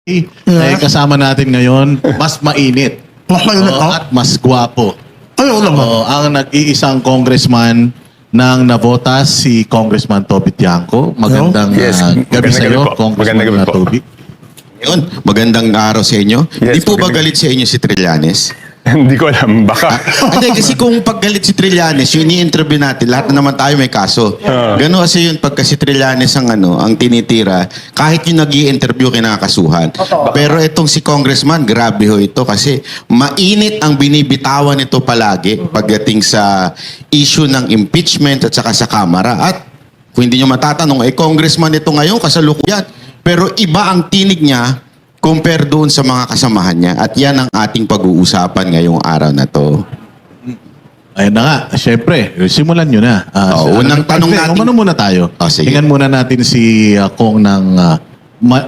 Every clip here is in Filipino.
Eh, kasama natin ngayon, mas mainit. Mas mainit, Oo, at mas gwapo. Ayaw naman. Oo, ang nag-iisang congressman ng Navotas, si Congressman Toby Tiangco. Magandang Yes, gabi magandang sa gabi iyo, po. Congressman Magandang gabi po. Toby. Yun, magandang araw sa inyo. Yes, Di po ba magandang- galit sa inyo si Trillanes? Hindi ko alam, baka. Hindi, kasi kung paggalit si Trillanes, yung ini-interview natin, lahat na naman tayo may kaso. Gano'n kasi yun, pagka si Trillanes ang tinitira, kahit yung nag interview kinakasuhan. Pero itong si Congressman, grabe ho ito kasi mainit ang binibitawan nito palagi pagdating sa issue ng impeachment at saka sa Kamara. At kung hindi nyo matatanong, Congressman ito ngayon, kasalukuyan. Pero iba ang tinig niya compare doon sa mga kasamahan niya. At yan ang ating pag-uusapan ngayong araw na to. Ayun na nga, syempre, simulan nyo na. Unang tanong natin- Umano muna tayo. Sige. Tingnan muna natin si Kong ng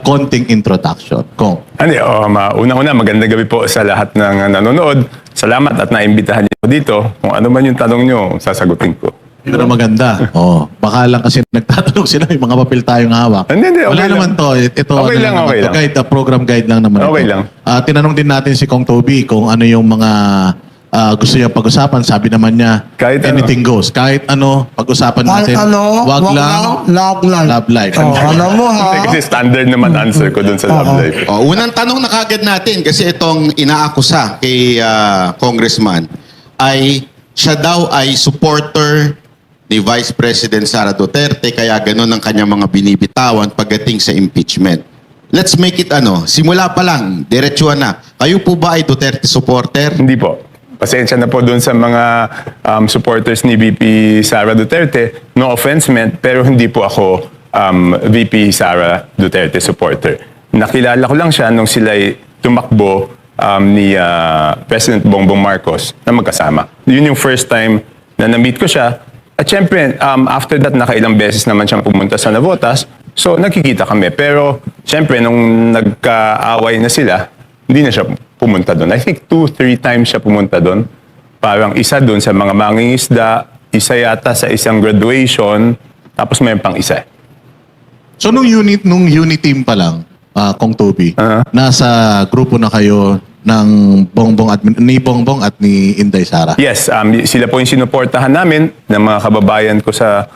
konting introduction. Kong. Una-una, magandang gabi po sa lahat ng nanonood. Salamat at naimbitahan niyo dito. Kung ano man yung tanong niyo, sasagutin ko. Pero maganda. Oh, baka lang kasi nagtatanong sila, yung mga papel tayong hawak. Hindi, okay Wala lang. naman to. Ito Okay lang, naman okay to. lang. Guide, program guide lang naman Okay ito. lang. Tinanong din natin si Kong Toby kung ano yung mga gusto niya pag-usapan. Sabi naman niya, Kahit ano. anything goes. Kahit ano, pag-usapan Kahit natin. ano, wag lang, love life. love life. Oh, alam mo ha. Kasi standard naman answer ko dun sa love life. Unang tanong na kagad natin, kasi itong inaakusa kay Congressman, ay siya daw ay supporter ni Vice President Sara Duterte, kaya ganun ang kanyang mga binibitawan pagdating sa impeachment. Let's make it simula pa lang, diretsuhan na. Kayo po ba ay Duterte supporter? Hindi po. Pasensya na po dun sa mga supporters ni VP Sara Duterte. No offense meant, pero hindi po ako VP Sara Duterte supporter. Nakilala ko lang siya nung sila'y tumakbo ni President Bongbong Marcos na magkasama. Yun yung first time na na-meet ko siya. At syempre, after that, nakailang beses naman siyang pumunta sa Navotas. So, nagkikita kami. Pero, syempre, nung nagkaaway na sila, hindi na siya pumunta doon. I think 2-3 times siya pumunta doon. Parang isa doon sa mga mangingisda, isa yata sa isang graduation, tapos may pang isa. So, nung unit team pa lang, Kong Toby, nasa grupo na kayo ng ni Bongbong at ni Inday Sara. Yes, sila po yung sinuportahan namin ng mga kababayan ko sa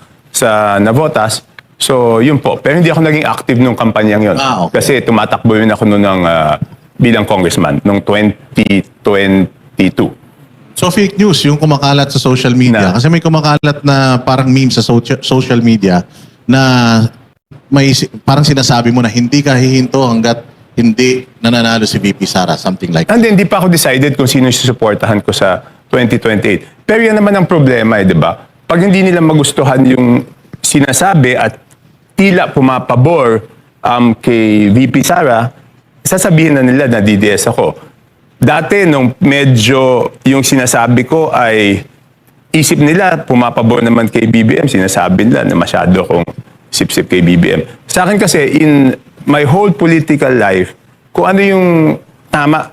Navotas. So, yun po. Pero hindi ako naging active nung kampanyang yun. Okay. Kasi tumatakbo yun ako noon bilang congressman noong 2022. So fake news yung kumakalat sa social media. Na. Kasi may kumakalat na parang meme sa social media na may parang sinasabi mo na hindi ka hihinto hanggat hindi nananalo si VP Sara. Something like that. And then, hindi pa ako decided kung sino yung susuportahan ko sa 2028. Pero yan naman ang problema, di ba? Pag hindi nila magustuhan yung sinasabi at tila pumapabor kay VP Sara, sasabihin na nila na DDS ako. Dati, nung medyo yung sinasabi ko ay isip nila, pumapabor naman kay BBM, sinasabi nila na masyado kong sip-sip kay BBM. Sa akin kasi, in my whole political life, kung ano yung tama,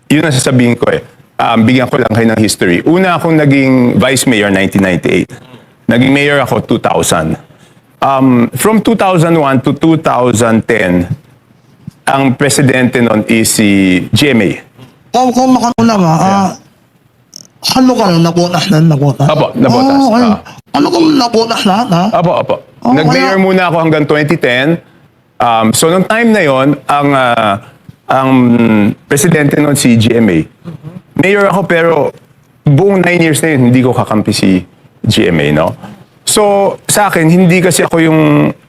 yun ang sasabihin ko eh. Bigyan ko lang kayo ng history. Una akong naging vice mayor 1998. Naging mayor ako 2000. From 2001 to 2010, ang presidente nun is si GMA. Kung makakulang ano ka na, nabotas na, nabotas? Apo, nabotas. Oh, okay. Ano kung nabotas lahat, ha? Apo. Oh, Nag-mayor kaya- muna ako hanggang 2010. So, nung time na yon, ang presidente nun si GMA. Mayor ako pero buong 9 years na yun, hindi ko kakampi si GMA, no? So, sa akin, hindi kasi ako yung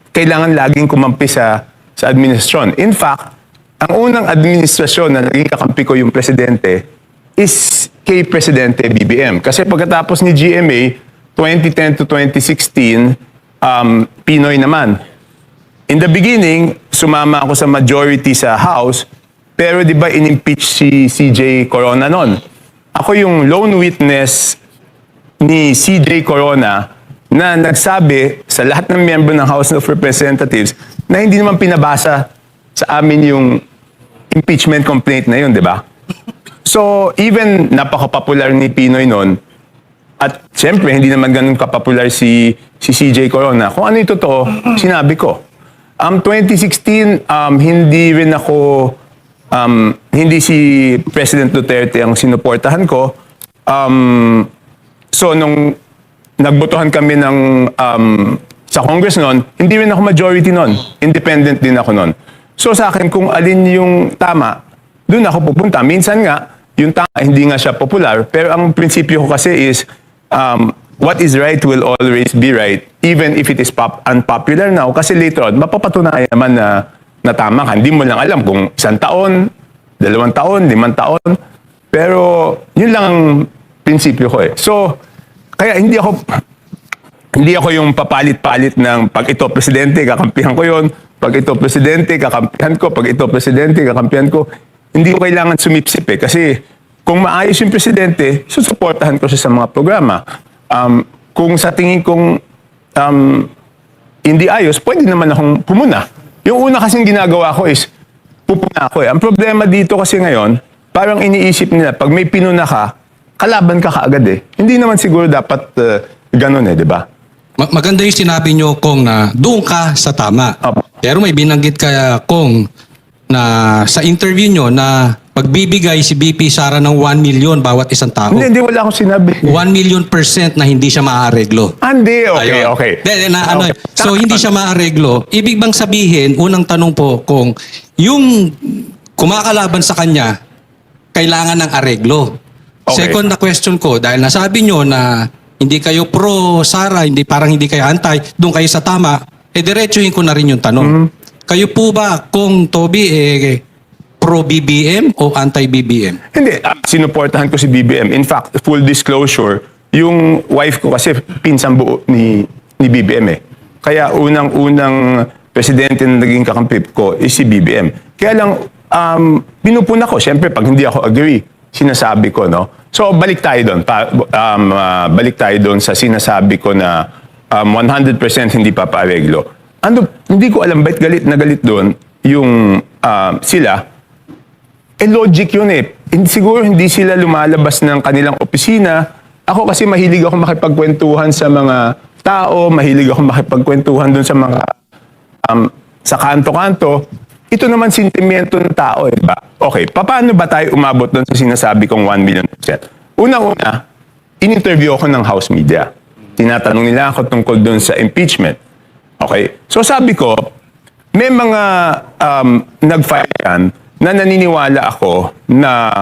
kailangan laging kumampi sa administrasyon. In fact, ang unang administrasyon na naging kakampi ko yung presidente is kay Presidente BBM. Kasi pagkatapos ni GMA, 2010 to 2016, Pinoy naman. In the beginning, sumama ako sa majority sa House, pero di ba in-impeach si CJ Corona noon? Ako yung lone witness ni CJ Corona na nagsabi sa lahat ng miyembro ng House of Representatives na hindi naman pinabasa sa amin yung impeachment complaint na yun, di ba? So, even napaka-popular ni Pinoy noon, at siyempre, hindi naman ganun kapopular si CJ Corona. Kung ano yung totoo, sinabi ko. 2016, hindi rin ako hindi si President Duterte ang sinuportahan ko. So nung nagbotohan kami ng sa Congress noon, hindi rin ako majority noon. Independent din ako noon. So sa akin, kung alin yung tama, doon ako pupunta. Minsan nga, yung tama, hindi nga siya popular. Pero ang prinsipyo ko kasi is, what is right will always be right, even if it is unpopular now. Kasi later on, mapapatunayan naman na tama ka. Hindi mo lang alam kung 1 taon, 2 taon, 5 taon. Pero yun lang ang prinsipyo ko eh. So, kaya hindi ako yung papalit-palit ng pag ito presidente, kakampihan ko yon. Pag ito presidente, kakampihan ko. Pag ito presidente, kakampihan ko. Hindi ko kailangan sumipsip eh. Kasi kung maayos yung presidente, susuportahan ko siya sa mga programa. Kung sa tingin kong hindi ayos, pwede naman akong pumuna. Yung una kasing ginagawa ko is, pupuna ako eh. Ang problema dito kasi ngayon, parang iniisip nila, pag may pinuna ka, kalaban ka kaagad eh. Hindi naman siguro dapat ganun eh, di ba? Maganda yung sinabi nyo, Kong, na doon ka sa tama. Opo. Pero may binanggit ka, Kong, na sa interview nyo na pagbibigay si BP Sara ng 1 million bawat isang tao. Hindi, wala akong sinabi. 1 million % na hindi siya maaareglo. Hindi, okay, Ayun. okay. Ano, so hindi siya maaareglo. Ibig bang sabihin, unang tanong po, Kong, yung kumakalaban sa kanya, kailangan ng areglo. Okay. Second na question ko, dahil nasabi nyo na hindi kayo pro Sara, parang hindi kayo anti, doon kayo sa tama, diretsuhin ko na rin yung tanong. Kayo po ba, Kong Toby, pro BBM o anti-BBM? Hindi, sinuportahan ko si BBM. In fact, full disclosure, yung wife ko kasi pinsang buo ni BBM eh. Kaya unang presidente na naging kakampi ko is si BBM. Kaya lang, pinupuna ko. Siyempre, pag hindi ako agree, sinasabi ko, no? So, balik tayo doon. Balik tayo doon sa sinasabi ko na 100% hindi papaareglo. Hindi ko alam ba't galit na galit doon yung sila. Logic yun eh. Siguro hindi sila lumalabas ng kanilang opisina. Ako kasi mahilig ako makipagkwentuhan sa mga tao, mahilig ako makipagkwentuhan doon sa mga sa kanto-kanto. Ito naman sentimiento ng tao, eh, ba? Okay, paano ba tayo umabot doon sa sinasabi kong 1 million %? Unang-una, in-interview ako ng House Media. Tinatanong nila ako tungkol doon sa impeachment. Okay? So sabi ko, may mga nag-file yan na naniniwala ako na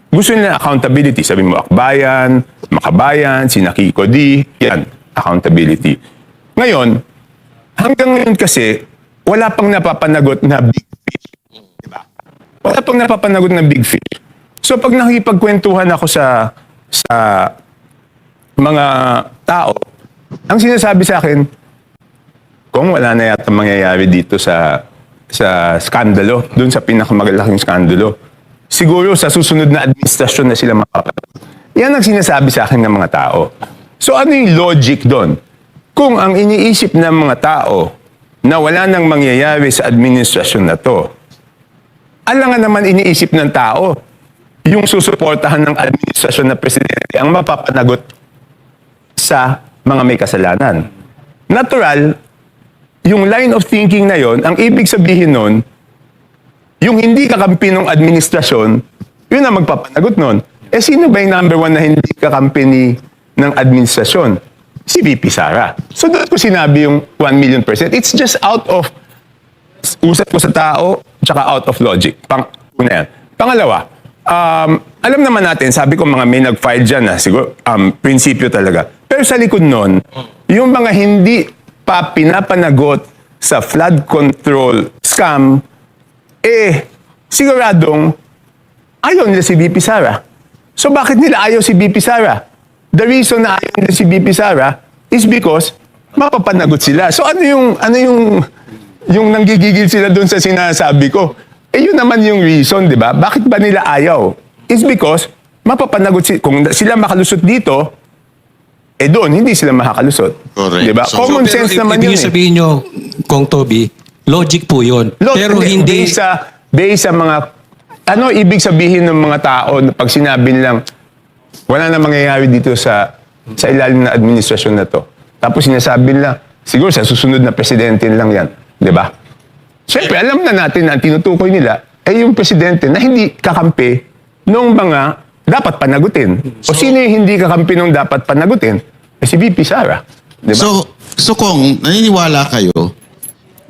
gusto nila accountability. Sabi mo, Akbayan, Makabayan, sina Kiko D, yan, accountability. Ngayon, hanggang ngayon kasi, wala pang napapanagot na big fish. Diba? Wala pang napapanagot na big fish. So pag nakikipagkwentuhan ako sa mga tao, ang sinasabi sa akin, kung wala na yata mangyayari dito sa skandalo, dun sa pinakamagalaking skandalo, siguro sa susunod na administrasyon na sila makapanagot. Yan ang sinasabi sa akin ng mga tao. So ano yung logic doon? Kung ang iniisip ng mga tao na wala nang mangyayari sa administrasyon na to, alangan naman iniisip ng tao, yung susuportahan ng administrasyon na presidente ang mapapanagot sa mga may kasalanan. Natural, yung line of thinking na yon, ang ibig sabihin nun, yung hindi kakampi ng administrasyon, yun ang magpapanagot nun. Sino ba yung number 1 na hindi kakampi ng administrasyon? Si VP Sara. So doon ko sinabi yung 1 million %. It's just out of usap ko sa tao, tsaka out of logic. Una yan. Pangalawa, alam naman natin, sabi ko mga may nag-file dyan na siguro, prinsipyo talaga. Pero sa likod nun, yung mga hindi pa pinapanagot sa flood control scam, siguradong ayaw nila si VP Sara. So bakit nila ayaw si VP Sara? The reason na ayaw nila si VP Sara is because mapapanagot sila. So ano yung nanggigigil sila doon sa sinasabi ko? Yun naman yung reason, di ba? Bakit ba nila ayaw? It's because mapapanagot sila. Kung sila makalusot dito, doon hindi sila makakalusot. Correct. Di ba? So, Common sense naman yun. Ibig sabihin nyo, Kong Toby, logic po yun. Pero hindi... Based sa mga... Ano ibig sabihin ng mga tao na pag sinabi nilang wala na mangyayari dito sa ilalim na administrasyon na to. Tapos sinasabi nila, siguro sa susunod na presidente lang yan. Di ba? Siyempre, alam na natin na ang tinutukoy nila ay yung presidente na hindi kakampi nung mga dapat panagutin. O sino yung hindi kakampi nung dapat panagutin? Eh, si VP Sara. Di ba? So kung naniniwala kayo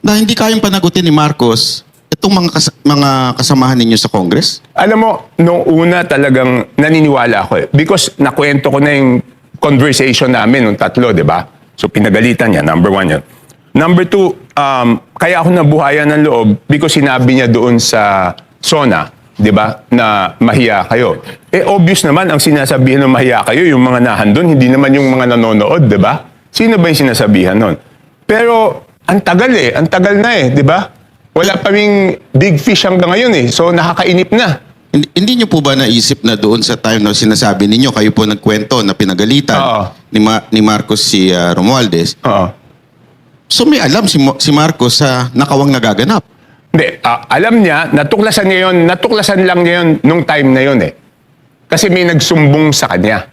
na hindi kayang panagutin ni Marcos itong mga kasamahan ninyo sa Congress? Alam mo, nung una talagang naniniwala ako eh. Because nakwento ko na yung conversation namin nung tatlo, di ba? So pinagalitan niya, number 1 yun. Number 2, kaya ako nabuhayan ng loob because sinabi niya doon sa SONA, di ba, na mahiya kayo. Eh obvious naman ang sinasabihan ng mahiya kayo, yung mga nahandun, hindi naman yung mga nanonood, di ba? Sino ba yung sinasabihan nun? Pero ang tagal na eh, di ba? Wala pa ring big fish hanggang ngayon eh. So nakakainip na. Hindi niyo po ba naisip na doon sa time na sinasabi ninyo, kayo po nagkwento na pinagalitan Oo. ni Marcos si Romualdez? Oo. So may alam si Marcos sa nakawang nagaganap. Hindi, alam niya, natuklasan lang niya yun nung time na yun eh. Kasi may nagsumbong sa kanya.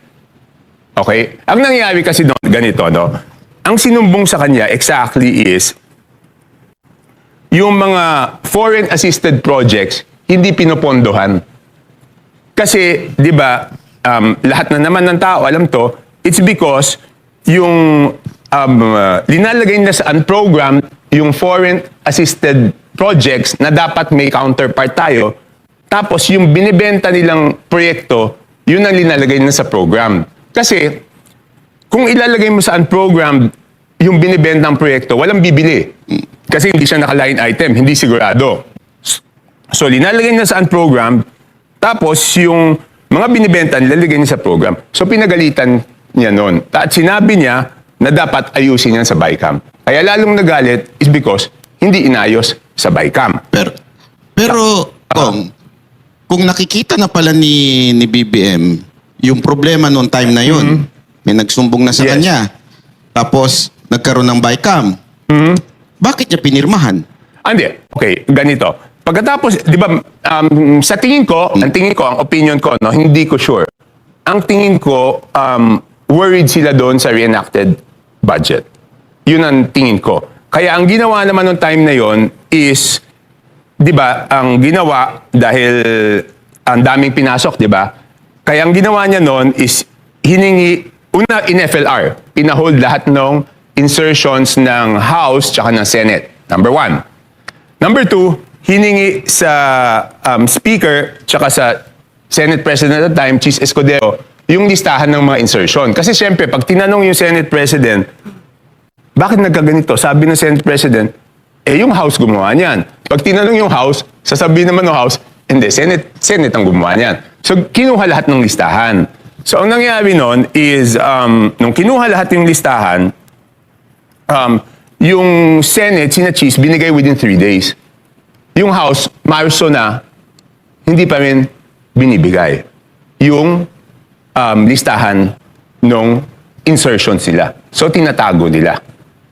Okay? Ang nangyari kasi doon, ganito, no? Ang sinumbong sa kanya exactly is yung mga foreign assisted projects hindi pinopondohan. Kasi, di ba, lahat na naman ng tao alam to, it's because yung linalagay na sa unprogrammed yung foreign assisted projects na dapat may counterpart tayo, tapos yung binibenta nilang proyekto, yun ang linalagay na sa program. Kasi, kung ilalagay mo sa unprogrammed yung binibentang proyekto, walang bibili. Kasi hindi siya naka-line item, hindi sigurado. So, linalagay na sa unprogrammed, tapos yung mga binibenta, nilalagay niya sa program. So, pinagalitan niya noon. At sinabi niya na dapat ayusin yan sa BICAM. Kaya lalong nagalit is because hindi inayos sa BICAM. Pero kung nakikita na pala ni BBM yung problema noong time na yun, may nagsumbong na sa Yes. kanya, tapos nagkaroon ng BICAM, bakit niya pinirmahan? Hindi. Okay, ganito. Pagkatapos, di ba, sa tingin ko, ang opinion ko, no, hindi ko sure. Ang tingin ko, worried sila doon sa reenacted budget. Yun ang tingin ko. Kaya ang ginawa naman noong time na yon is, di ba, ang ginawa dahil ang daming pinasok, di ba? Kaya ang ginawa niya noon is hiningi, una in FLR, pinahold lahat ng insertions ng House tsaka ng Senate. Number 1. Number 2, hiningi sa Speaker tsaka sa Senate President at the time, Chis Escudero, yung listahan ng mga insertion. Kasi siyempre, pag tinanong yung Senate President, bakit nagkaganito? Sabi ng Senate President, yung House gumawa niyan. Pag tinanong yung House, sasabihin naman ng House, hindi, Senate ang gumawa niyan. So, kinuha lahat ng listahan. So, ang nangyari nun is, nung kinuha lahat yung listahan, yung Senate, sina Chis, binigay within 3 days. Yung House, Marso na, hindi pa rin binibigay yung listahan ng insertion sila. So, tinatago nila.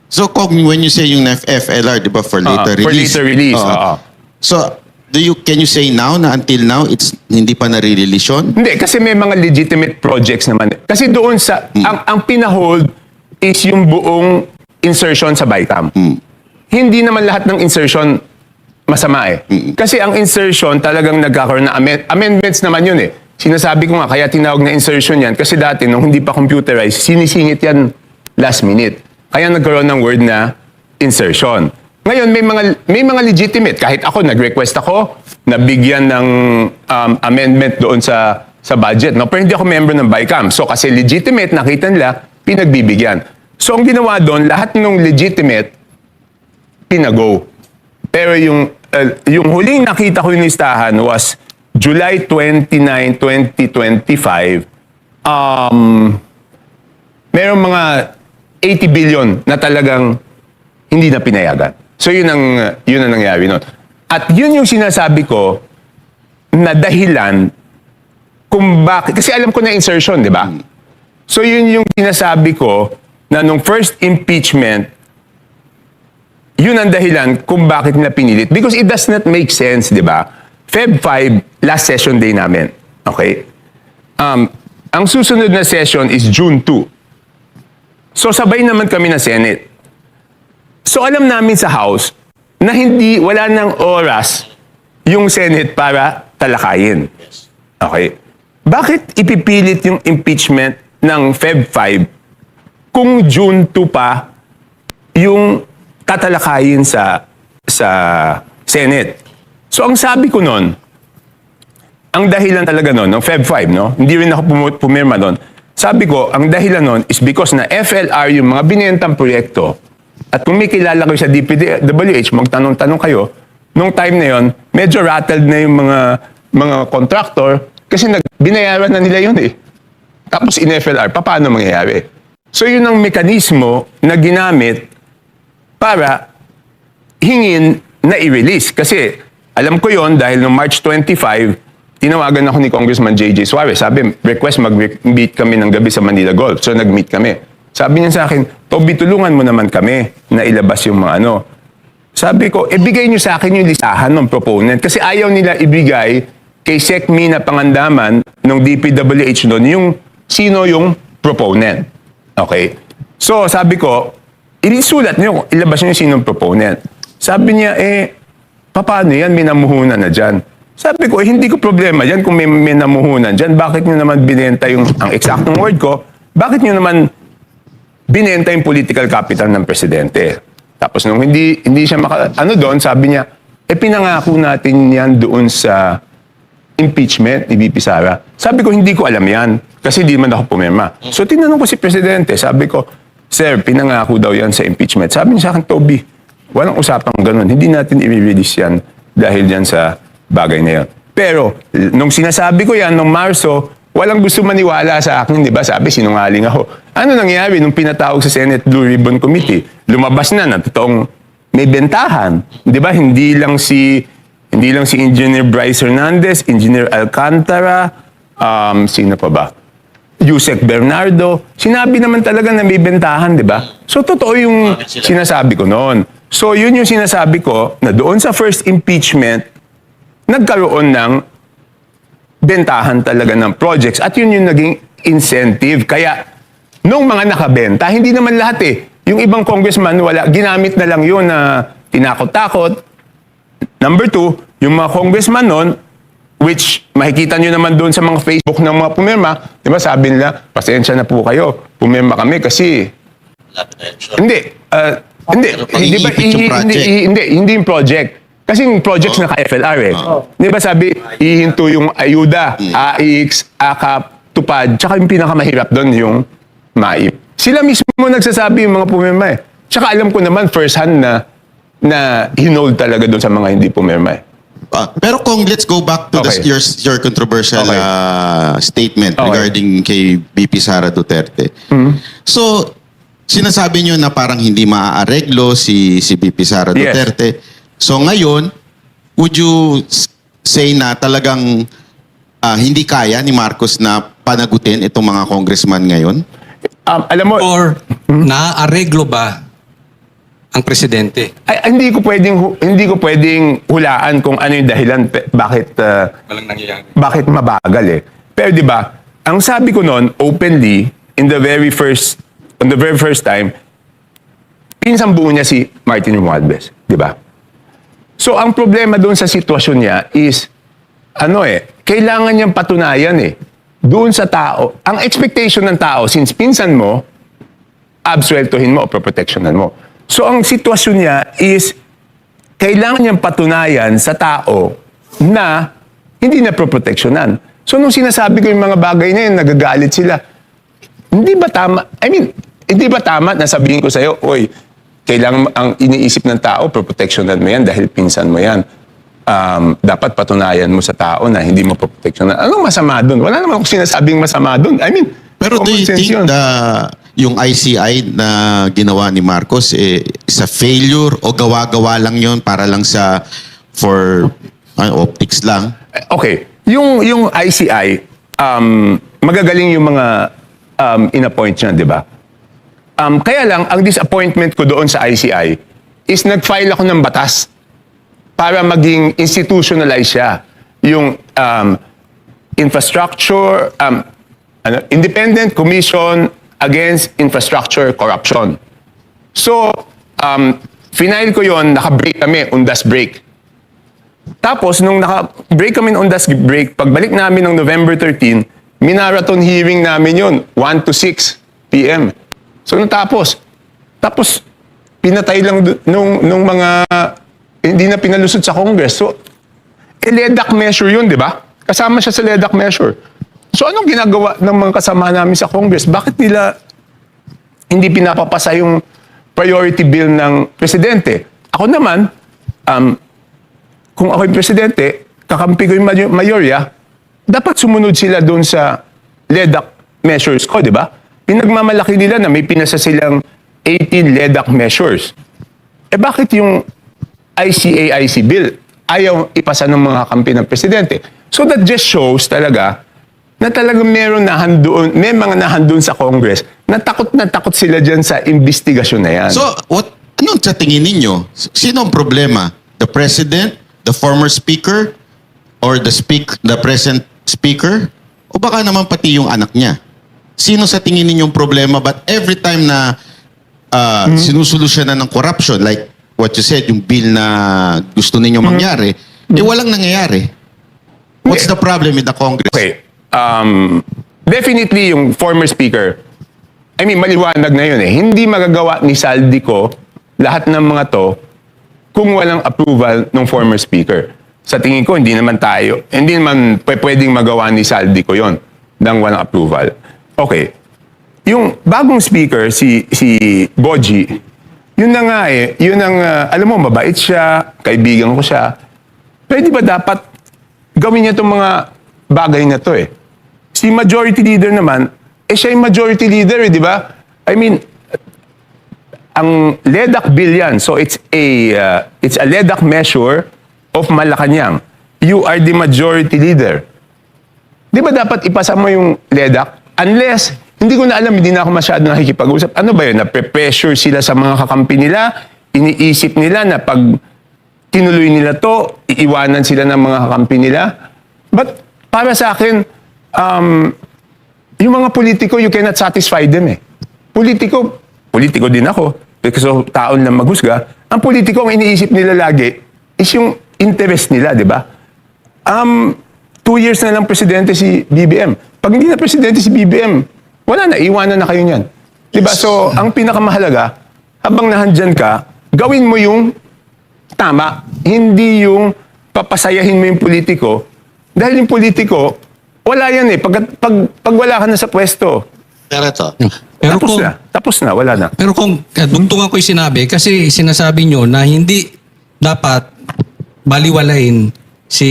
So Kung, when you say yung FLR, di ba, for later For release? later release, Oo. oo. So, can you say now na until now, it's hindi pa nare-release yun? Hindi, kasi may mga legitimate projects naman. Kasi doon sa, ang pinahold is yung buong insertion sa BICAM. Hindi naman lahat ng insertion masama eh. Kasi ang insertion talagang nagkakaroon na amendments naman yun eh. Sinasabi ko nga, kaya tinawag na insertion yan. Kasi dati, nung hindi pa computerized, sinisingit yan last minute. Kaya nagkaroon ng word na insertion. Ngayon, may mga legitimate. Kahit ako, nag-request ako na bigyan ng amendment doon sa budget. No? Pero hindi ako member ng BICAM. So, kasi legitimate, nakita nila, pinagbibigyan. So, ang ginawa doon, lahat ng legitimate, pinago. Pero yung huling nakita ko yung listahan was July 29, 2025. Merong mga 80 billion na talagang hindi na pinayagan. So yun ang nangyari nun. At yun yung sinasabi ko na dahilan kung bakit, kasi alam ko na insertion, di ba? So yun yung sinasabi ko na nung first impeachment, yun ang dahilan kung bakit nila pinilit. Because it does not make sense, di ba? Feb 5, last session day namin. Okay? Ang susunod na session is June 2. So sabay naman kami na Senate. So alam namin sa House na wala ng oras yung Senate para talakayin. Okay. Bakit ipipilit yung impeachment ng Feb 5 kung June 2 pa yung tatalakayin sa Senate? So ang sabi ko noon, ang dahilan talaga noon, ng Feb 5, no? Hindi rin ako pumirma noon. Sabi ko, ang dahilan noon is because na FLR yung mga binentang proyekto. At kung may kilala kayo sa DPWH, magtanong-tanong kayo, nung time na yon, medyo rattled na yung mga contractor kasi binayaran na nila yun eh. Tapos in FLR, paano mangyayari? So yun ang mekanismo na ginamit para hingin na i-release. Kasi alam ko yon dahil noong March 25, tinawagan ako ni Congressman J.J. Suarez. Sabi, request mag-meet kami ng gabi sa Manila Golf. So nag-meet kami. Sabi niya sa akin, Toby, tulungan mo naman kami na ilabas yung mga ano. Sabi ko, bigay niyo sa akin yung listahan ng proponent. Kasi ayaw nila ibigay kay Sec Mina Pangandaman ng DPWH doon yung sino yung proponent. Okay? So sabi ko, ilisulat niyo, ilabas niyo yung sinong proponent. Sabi niya, paano yan? May namuhunan na dyan. Sabi ko, hindi ko problema yan kung may namuhunan dyan. Bakit niyo naman binenta ang eksaktong word ko? Bakit niyo naman binenta yung political capital ng presidente? Tapos nung hindi siya doon, sabi niya, pinangako natin yan doon sa impeachment ni VP Sara. Sabi ko, hindi ko alam yan. Kasi hindi man ako pumirma. So tinanong ko si presidente, sabi ko, sir, pinangako daw yan sa impeachment. Sabi niya sa akin, Toby, walang usapang ganun. Hindi natin i-release yan dahil yan sa bagay na yan. Pero, nung sinasabi ko yan, nung Marso, walang gusto maniwala sa akin, di ba? Sabi, sinungaling ako. Ano nangyari nung pinatawag sa Senate Blue Ribbon Committee? Lumabas na totoong may bentahan. Di ba? Hindi lang si Engineer Bryce Hernandez, Engineer Alcantara, sino pa ba? Yusek Bernardo. Sinabi naman talaga na may bentahan, di ba? So, totoo yung sinasabi ko noon. So, yun yung sinasabi ko na doon sa first impeachment, nagkaroon ng bentahan talaga ng projects at yun yung naging incentive. Kaya, nung mga nakabenta, hindi naman lahat eh. Yung ibang congressman, ginamit na lang yun na tinakot-takot. Number 2, yung mga congressman nun, which makikita nyo naman doon sa mga Facebook ng mga pumirma, di ba sabi nila, pasensya na po kayo, pumirma kami kasi... Hindi yung project. Kasi yung projects naka-FLR eh. Di ba sabi, ihinto yung ayuda, AIX, AKAP, tupad, tsaka yung pinakamahirap doon yung MAIP. Sila mismo nagsasabi yung mga pumirma eh. Tsaka alam ko naman first hand na hinold talaga doon sa mga hindi pumirma eh. Pero kung let's go back to Okay. your controversial Okay. statement Okay. regarding kay VP Sara Duterte. So, sinasabi niyo na parang hindi maaareglo si VP Sara Yes. Duterte. So ngayon, would you say na talagang hindi kaya ni Marcos na panagutin itong mga congressman ngayon? Alam mo, Or naaareglo ba ang presidente? hindi ko pwedeng hulaan kung ano yung dahilan bakit Walang nangyayari. bakit mabagal eh. Pero 'di ba, ang sabi ko noon openly on the very first time, pinsang buo niya si Martin Romualdez, 'di ba? So ang problema doon sa sitwasyon niya is kailangan niyang patunayan eh doon sa tao. Ang expectation ng tao since pinsan mo, absueltohin mo o proprotectionan mo. So ang sitwasyon niya is kailangan niyang patunayan sa tao na hindi na proprotectionan. So nung sinasabi ko yung mga bagay na yun, nagagalit sila. Hindi ba tama? Hindi ba tama na sabihin ko sa'yo, oy, kailangan ang iniisip ng tao, proprotectionan mo yan dahil pinsan mo yan. Dapat patunayan mo sa tao na hindi mo proprotectionan. Anong masama doon? Wala naman akong sinasabing masama doon. Pero do common you sense think yun. yung ICI na ginawa ni Marcos is a failure o gawa-gawa lang yon para lang for optics lang? Okay. Yung ICI, magagaling yung mga in-appoint niya, di ba? Kaya lang, ang disappointment ko doon sa ICI is nag-file ako ng batas para maging institutionalize siya. Yung infrastructure, Independent Commission Against Infrastructure Corruption. So, Final ko yon, naka-break kami, undas break. Tapos, nung naka-break kami ng undas break, pagbalik namin ng November 13, minarathon hearing namin yon 1 to 6 p.m. So, natapos. Tapos, pinatay lang nung mga hindi na pinalusot sa Congress. So, LEDAC measure yun, di ba? Kasama siya sa LEDAC measure. So, anong ginagawa ng mga kasama namin sa Congress? Bakit nila hindi pinapapasa yung priority bill ng presidente? Ako naman, kung ako'y presidente, kakampi ko yung mayorya, dapat sumunod sila doon sa LEDAC measures ko, di ba? Pinagmamalaki nila na may pinasa silang 18 LEDAC measures. Eh bakit yung ICAIC bill ayaw ipasa ng mga kampi ng presidente? So that just shows talaga na talagang may mga nahandun sa Congress na takot sila dyan sa investigasyon na yan. So, anong sa tingin ninyo? Sino ang problema? The President, the former Speaker, or the present Speaker? O baka naman pati yung anak niya? Sino sa tingin ninyong problema? But every time na sinusolusyonan ng corruption, like what you said, yung bill na gusto ninyong mangyari, walang nangyayari. What's the problem with the Congress? Okay. Definitely yung former speaker, maliwanag na yun eh. Hindi magagawa ni Saldico lahat ng mga to kung walang approval ng former speaker. Sa tingin ko, hindi naman pwedeng magawa ni Saldico yon nang walang approval. Okay. Yung bagong speaker, si Boji, yun na nga eh. Yun ang, alam mo, mabait siya, kaibigan ko siya. Pwede ba dapat gawin niya itong mga bagay na to eh? Si majority leader naman, siya yung majority leader eh, di ba? Ang LEDAC bill yan, so it's a LEDAC measure of Malacanang. You are the majority leader. Di ba dapat ipasa mo yung LEDAC? Unless, hindi ko na alam, hindi na ako masyado nakikipag-usap. Ano ba yun? Nape-pressure sila sa mga kakampi nila, iniisip nila na pag tinuloy nila to, iiwanan sila ng mga kakampi nila. But para sa akin, yung mga politiko, you cannot satisfy them eh. Politiko din ako, because of taon na maghusga. Ang politiko, ang iniisip nila lagi is yung interest nila, di ba? 2 years na lang presidente si BBM. Pag hindi na presidente si BBM, wala na, iwanan na kayo niyan. Di ba? So, ang pinakamahalaga, habang nahandyan ka, gawin mo yung tama, hindi yung papasayahin mo yung politiko. Dahil yung politiko, wala yan eh. Pag wala ka na sa pwesto, Pero ito, Pero tapos na, wala na. Pero kung dugtungan ko yung sinabi, kasi sinasabi nyo na hindi dapat baliwalain si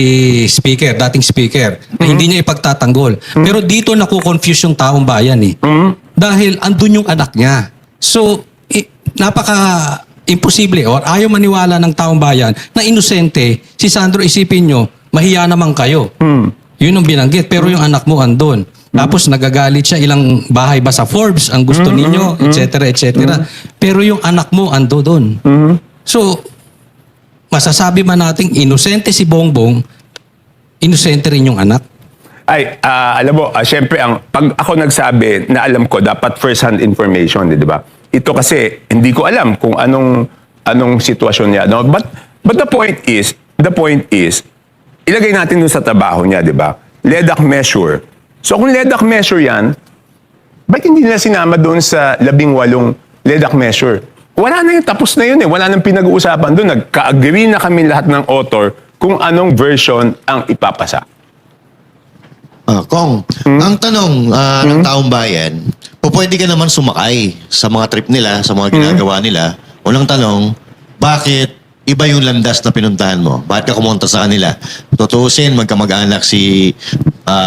speaker, dating speaker, na hindi niya ipagtatanggol. Pero dito nakukonfuse yung taong bayan eh. Dahil andun yung anak niya. So, napaka-imposible or ayaw maniwala ng taong bayan na inosente, si Sandro, isipin nyo, mahiya naman kayo. Yun ang binanggit, pero yung anak mo andun. Tapos nagagalit siya, ilang bahay ba sa Forbes ang gusto ninyo, etc. Pero yung anak mo ando doon. So, masasabi man nating inosente si Bongbong, inosente rin yung anak. Alam mo, syempre, pag ako nagsabi na alam ko, dapat first-hand information, di ba? Ito kasi, hindi ko alam kung anong sitwasyon niya. No? But the point is, ilagay natin dun sa trabaho niya, di ba? LEDAC measure. So kung LEDAC measure yan, ba't hindi nila sinama doon sa 18 LEDAC measure? Wala na yun, tapos na yun eh. Wala nang pinag-uusapan doon. Nagka-agree na kami lahat ng author kung anong version ang ipapasa. Kong, ang tanong ng taong bayan, pwede ka naman sumakay sa mga trip nila, sa mga ginagawa nila. Unang tanong, bakit iba yung landas na pinuntahan mo? Bakit ka kumonta sa kanila? Tutuusin, magkamag-anak si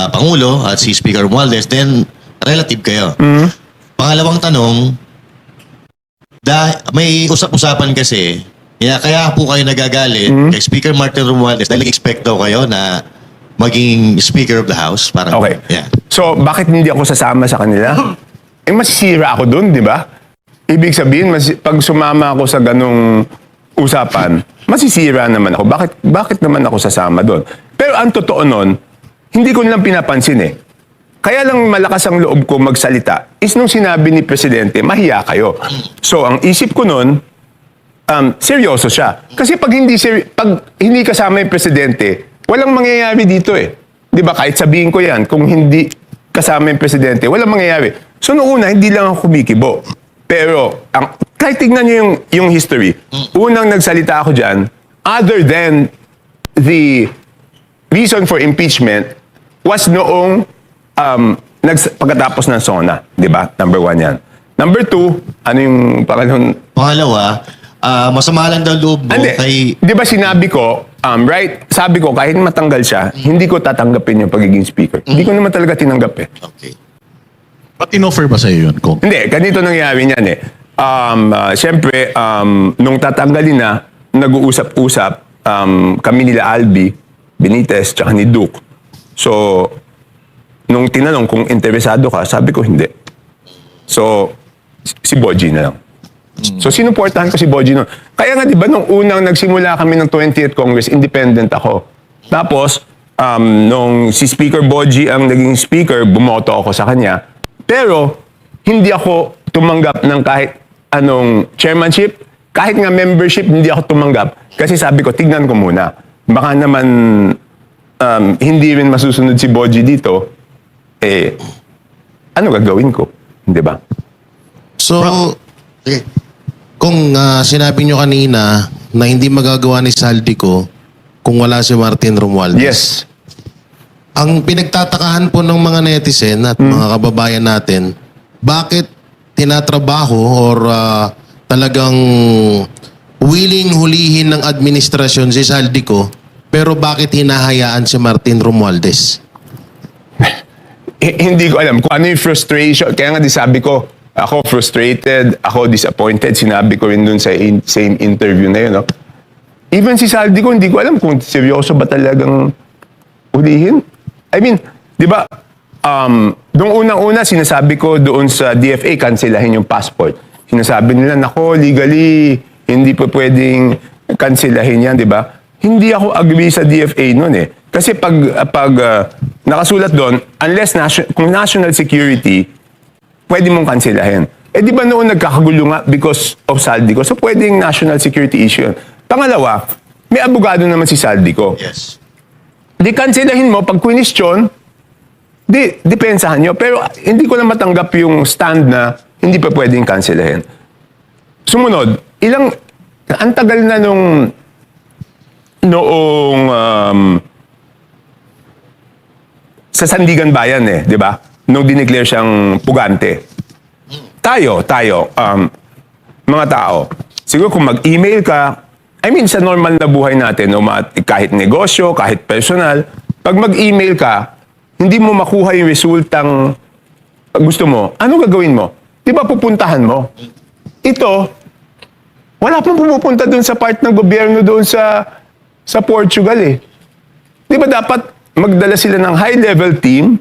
Pangulo at si Speaker Romualdez, then relative kayo. Pangalawang tanong, may usap-usapan kasi, kaya po kayo nagagalit kay Speaker Martin Romualdez dahil expect daw kayo na maging Speaker of the House. Parang, Okay. Yeah. So, bakit hindi ako sasama sa kanila? Masisira ako dun, di ba? Ibig sabihin, pag sumama ako sa ganong usapan, masisira naman ako. Bakit naman ako sasama dun? Pero ang totoo nun, hindi ko nilang pinapansin eh. Kaya lang malakas ang loob ko magsalita is nung sinabi ni Presidente, mahiya kayo. So, ang isip ko nun, seryoso siya. Kasi pag hindi kasama yung presidente, walang mangyayari dito eh. 'Di ba? Kahit sabihin ko 'yan, kung hindi kasama yung presidente, walang mangyayari. So noong una, hindi lang ako kumikibo. Pero kahit tignan niyo yung history, unang nagsalita ako diyan, other than the reason for impeachment was noong pagkatapos ng SONA, 'di ba? Number 1 yan. Number 2, ano yung pangalawang... Pangalawa, masama lang daw loob mo Hindi. kay... Di ba sinabi ko, right? Sabi ko, kahit matanggal siya, hindi ko tatanggapin yung pagiging speaker. Hindi ko naman talaga tinanggap eh. Okay. Ba't in-offer ba sa iyo yun, Kong? Hindi, ganito nangyari niyan eh. Siyempre, nung tatanggalin na, nag-uusap-usap kami nila Albi, Benitez, tsaka ni Duke. So, nung tinanong kung interesado ka, sabi ko hindi. So, si Boji na lang. So, sinuportahan ko si Boji noon. Kaya nga, di ba, nung unang nagsimula kami ng 20th Congress, independent ako. Tapos, nung si Speaker Boji ang naging speaker, bumoto ako sa kanya. Pero, hindi ako tumanggap ng kahit anong chairmanship, kahit nga membership, hindi ako tumanggap. Kasi sabi ko, tignan ko muna. Baka naman, hindi rin masusunod si Boji dito, ano gagawin ko? Di ba? So, Sige. kung sinabi nyo kanina na hindi magagawa ni Saldico kung wala si Martin Romualdez. Yes. Ang pinagtatakahan po ng mga netizen at mga kababayan natin, bakit tinatrabaho or talagang willing hulihin ng administrasyon si Saldico, pero bakit hinahayaan si Martin Romualdez? Hindi ko alam kung ano yung frustration. Kaya nga di sabi ko, ako frustrated, ako disappointed. Sinabi ko rin dun sa same interview na yun. No? Even si Saldi ko, hindi ko alam kung seryoso ba talagang ulihin. I mean, di ba, nung unang-una, sinasabi ko doon sa DFA, cancelahin yung passport. Sinasabi nila, nako, legally, hindi pa pwedeng cancelahin yan, di ba? Hindi ako agree sa DFA noon eh. Kasi pag nakasulat doon, unless kung national security, pwede mong kanselahin. Di ba noon nagkakagulo nga because of Saldico? So pwedeng national security issue yun. Pangalawa, may abogado naman si Saldico. Yes. Di kanselahin mo, pag question, depensahan nyo. Pero hindi ko na matanggap yung stand na hindi pa pwedeng kanselahin. Sumunod, ang tagal na noong sa Sandigan Bayan di ba? Nung dineclare siyang pugante. Tayo, mga tao, siguro kung mag-email ka, I mean, sa normal na buhay natin, kahit negosyo, kahit personal, pag mag-email ka, hindi mo makuha yung resultang gusto mo, ano gagawin mo? Di ba pupuntahan mo? Ito, wala pang pumupunta doon sa part ng gobyerno doon sa Portugal eh. Di ba dapat magdala sila ng high-level team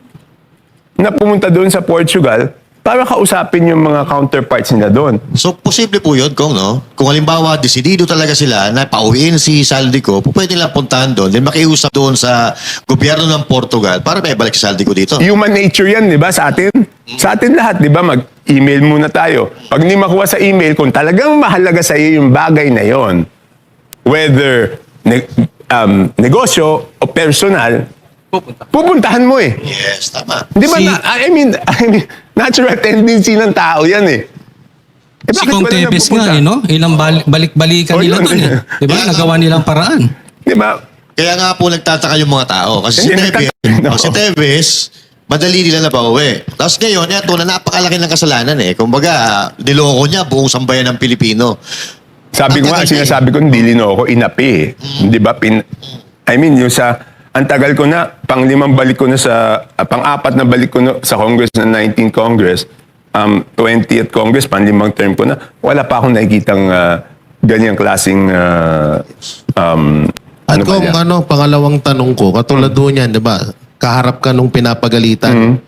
na pumunta doon sa Portugal para kausapin yung mga counterparts nila doon. So, posible po yun, Kong, no? Kung halimbawa, desidido talaga sila na pauwiin si Saldico, pwede lang puntahan doon, then makiusap doon sa gobyerno ng Portugal para may balik si Saldico dito. Human nature yan, di ba, sa atin? Sa atin lahat, di ba, mag-email muna tayo. Pag hindi makuha sa email, kung talagang mahalaga sa iyo yung bagay na yon, whether negosyo o personal, pupuntahan mo eh. Yes, tama. Di ba, I mean, natural tendency ng tao yan eh. Si bakit Kong wala Tevez nagpupunta? nga, no? Ilang balik-balikan Oh, nila yun. doon eh. Di ba? Nagawa nilang paraan. Di ba? Kaya nga po nagtataka yung mga tao. Kasi si Hindi, Tevez, nagtataka. si Tevez, madali nila na pauwi. Tapos ngayon, yan, na napakalaki ng kasalanan eh. Kumbaga, niloko niya buong sambayan ng Pilipino. Sabi ko nga, sinasabi ko, hindi ako inapi eh. Di ba? I mean, yung ang tagal ko na, pang-5 balik ko na pang-4 na balik ko na sa Congress na 19th Congress, 20th Congress, pang-5 term ko na, wala pa akong nakikitang ganyang klaseng At kung pangalawang tanong ko, katulad doon yan, di ba? Kaharap ka nung pinapagalitan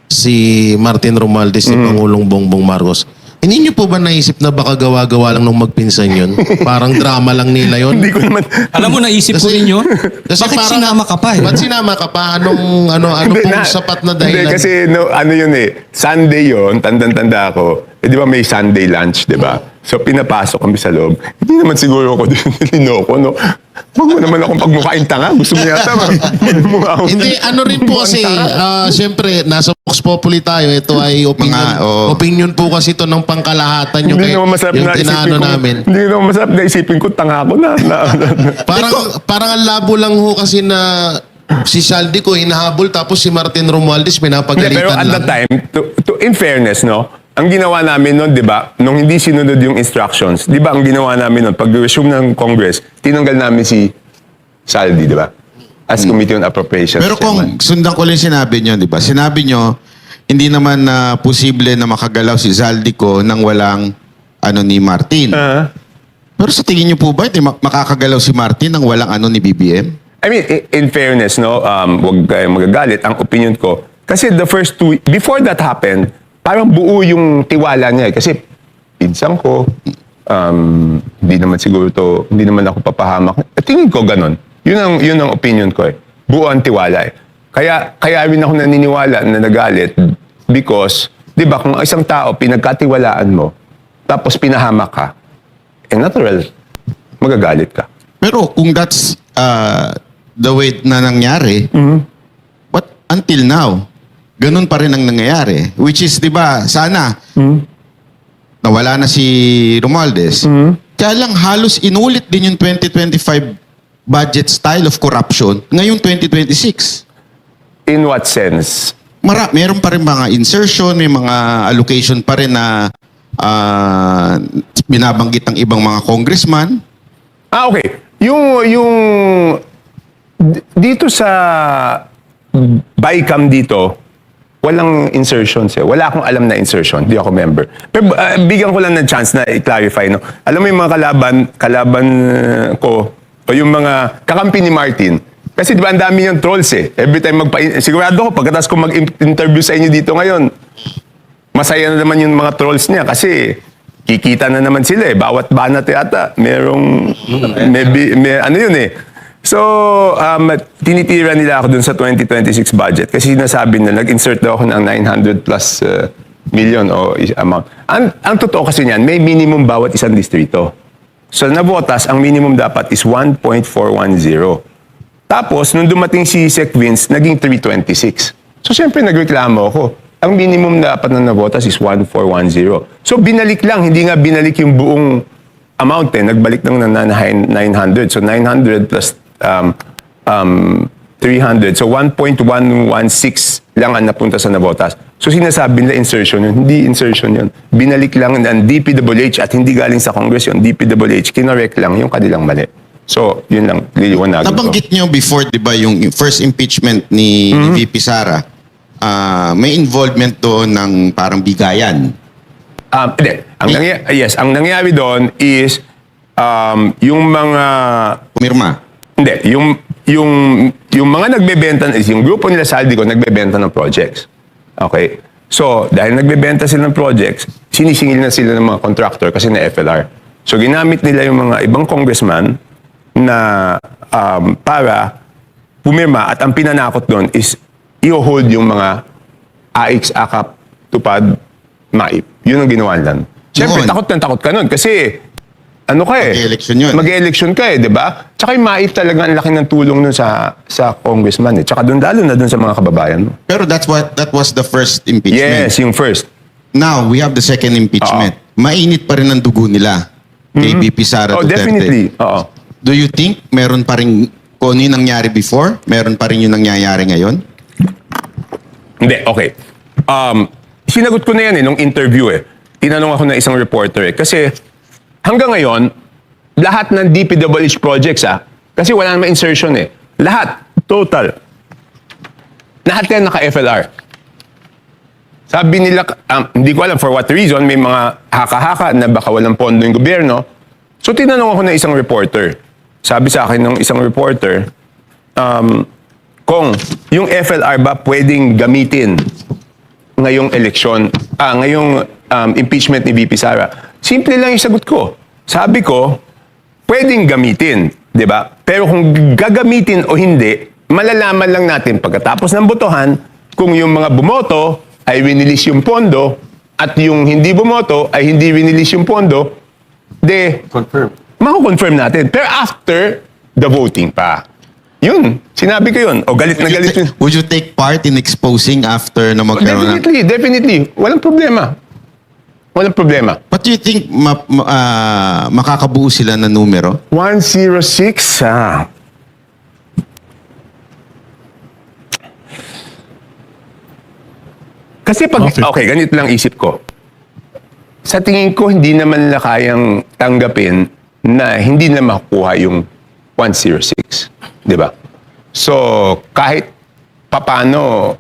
si Martin Romualdez ni Pangulong Bongbong Marcos. Hindi niyo po ba naisip na baka gawa-gawa lang nung magpinsan yun? Parang drama lang nila yun? Hindi ko naman... Alam mo, naisip ko rin yun. Bakit parang- sinama ka pa eh? Ba't sinama ka pa? Ano Hindi pong sapat na dahilan? Hindi, kasi yun eh, Sunday yun, tandang-tanda ako, di ba may Sunday lunch, di ba? So pinapasok kami sa loob. Hindi naman siguro ako din niloko, no? Huwag mo naman akong pagmukhaing tanga. Gusto mo yata magmukha akong... Hindi, ano rin po kasi, siyempre, nasa Vox Populi tayo. Ito ay opinion. Opinion po kasi ito ng pangkalahatan yung, Hindi naman masarap yung na tinano isipin ko. namin. Hindi naman masarap na isipin ko, tanga ako na. Parang ang labo lang ho kasi na si Saldi ko hinahabol tapos si Martin Romualdez Hindi, pinapagalitan pero at lang. that time, in fairness, no? Ang ginawa namin noon, di ba, nung hindi sinunod yung instructions, di ba, ang ginawa namin noon, pag-resume ng Congress, tinanggal namin si Saldi, di ba? As Committee on Appropriations. Pero kung sundan ko lang sinabi nyo, di ba? Sinabi nyo, hindi naman na posible na makagalaw si Zaldico nang walang ni Martin. Pero sa tingin nyo po ba, makakagalaw si Martin nang walang ni BBM? I mean, in fairness, no, wag kayong magagalit. Ang opinion ko, kasi the first before that happened, parang buo yung tiwala niya. Kasi pinsan ko, hindi naman ako papahamak. Tingin ko ganun. Yun ang opinion ko eh. Buo ang tiwala eh. Kaya rin ako naniniwala na nagalit because, di ba, kung isang tao pinagkatiwalaan mo, tapos pinahamak ka, natural, magagalit ka. Pero kung that's the way na nangyari, but until now, ganun pa rin ang nangyayari. Which is, di ba, sana, nawala na si Romualdez. Kaya lang halos inulit din yung 2025 budget style of corruption ngayong 2026. In what sense? Meron pa rin mga insertion, may mga allocation pa rin na binabanggit ng ibang mga congressman. Okay. Dito sa BICAM dito, walang insertions eh. Wala akong alam na insertion. Di ako member. Pero bigyan ko lang ng chance na i-clarify. No? Alam mo yung mga kalaban ko, o yung mga kakampi ni Martin. Kasi di ba ang dami yung trolls eh. Every time sigurado ko, pagkatapos ko mag-interview sa inyo dito ngayon, masaya na naman yung mga trolls niya kasi kikita na naman sila eh. Bawat banat yata, merong, ano yun eh. So, tinitira nila ako dun sa 2026 budget kasi sinasabi na nag-insert daw ako ng 900 plus million o amount. Ang totoo kasi niyan, may minimum bawat isang distrito. So, nabotas, ang minimum dapat is 1.410. Tapos, nung dumating si Sec Vince, naging 326. So, siyempre, nagreklamo ako. Ang minimum dapat na nabotas is 1410. So, binalik lang. Hindi nga binalik yung buong amount eh. Nagbalik lang na 900. So, 900 plus 300. So, 1.116 lang ang napunta sa nabotas. So, sinasabi nila insertion yun. Hindi insertion yun. Binalik lang ng DPWH at hindi galing sa Congress yun. DPWH, kinorek lang yung kanilang mali. So, yun lang. Liliwanagin ko. Nabanggit nyo before, di ba, yung first impeachment ni VP Sara, may involvement doon ng parang bigayan. Hindi. Ang nangyari doon is yung mga... Pumirma. Hindi. Yung mga nagbebenta, yung grupo nila Saldico nagbebenta ng projects. Okay? So, dahil nagbebenta sila ng projects, sinisingil na sila ng mga contractor kasi na FLR. So, ginamit nila yung mga ibang congressman na para pumirma at ang pinanakot doon is i-hold yung mga AX, AKAP, TUPAD, MAIP. Yun ang ginawa nila. Siyempre, takot ka nun kasi ano ka eh? Mag-election yun. Mag-election ka eh, di ba? Tsaka yung MAIP talaga ang laki ng tulong nun sa congressman eh. Tsaka lalo na dun sa mga kababayan mo. Pero that was the first impeachment. Yes, yung first. Now, we have the second impeachment. Mainit pa rin ang dugo nila kay VP Sara Oh, Duterte. definitely. Oo. Do you think meron pa rin kung ano yung nangyari before, meron pa rin yung nangyayari ngayon? Hindi, okay. Sinagot ko na yan nung interview eh. Tinanong ako ng isang reporter eh. Kasi hanggang ngayon, lahat ng DPWH projects kasi wala naman insertion eh. Lahat, total. Lahat yan naka-FLR. Sabi nila, hindi ko alam for what reason, may mga haka-haka na baka walang pondo yung gobyerno. So tinanong ako ng isang reporter. Sabi sa akin ng isang reporter, kung yung FLR ba pwedeng gamitin ngayong eleksyon, ngayong impeachment ni VP Sara. Simple lang yung sagot ko. Sabi ko, pwedeng gamitin, di ba? Pero kung gagamitin o hindi, malalaman lang natin pagkatapos ng botohan kung yung mga bumoto ay winilis yung pondo at yung hindi bumoto ay hindi release yung pondo, mako-confirm natin. Pero after the voting pa. Yun, sinabi ko yun. O galit na galit yun. Would you take part in exposing after na magkaroon ng... Definitely. Walang problema. Walang problema. But do you think makakabuo sila ng numero? 106, Kasi pag, okay, ganito lang isip ko. Sa tingin ko, hindi naman nila kayang tanggapin na hindi na makukuha yung 106. Di ba? So, kahit papano,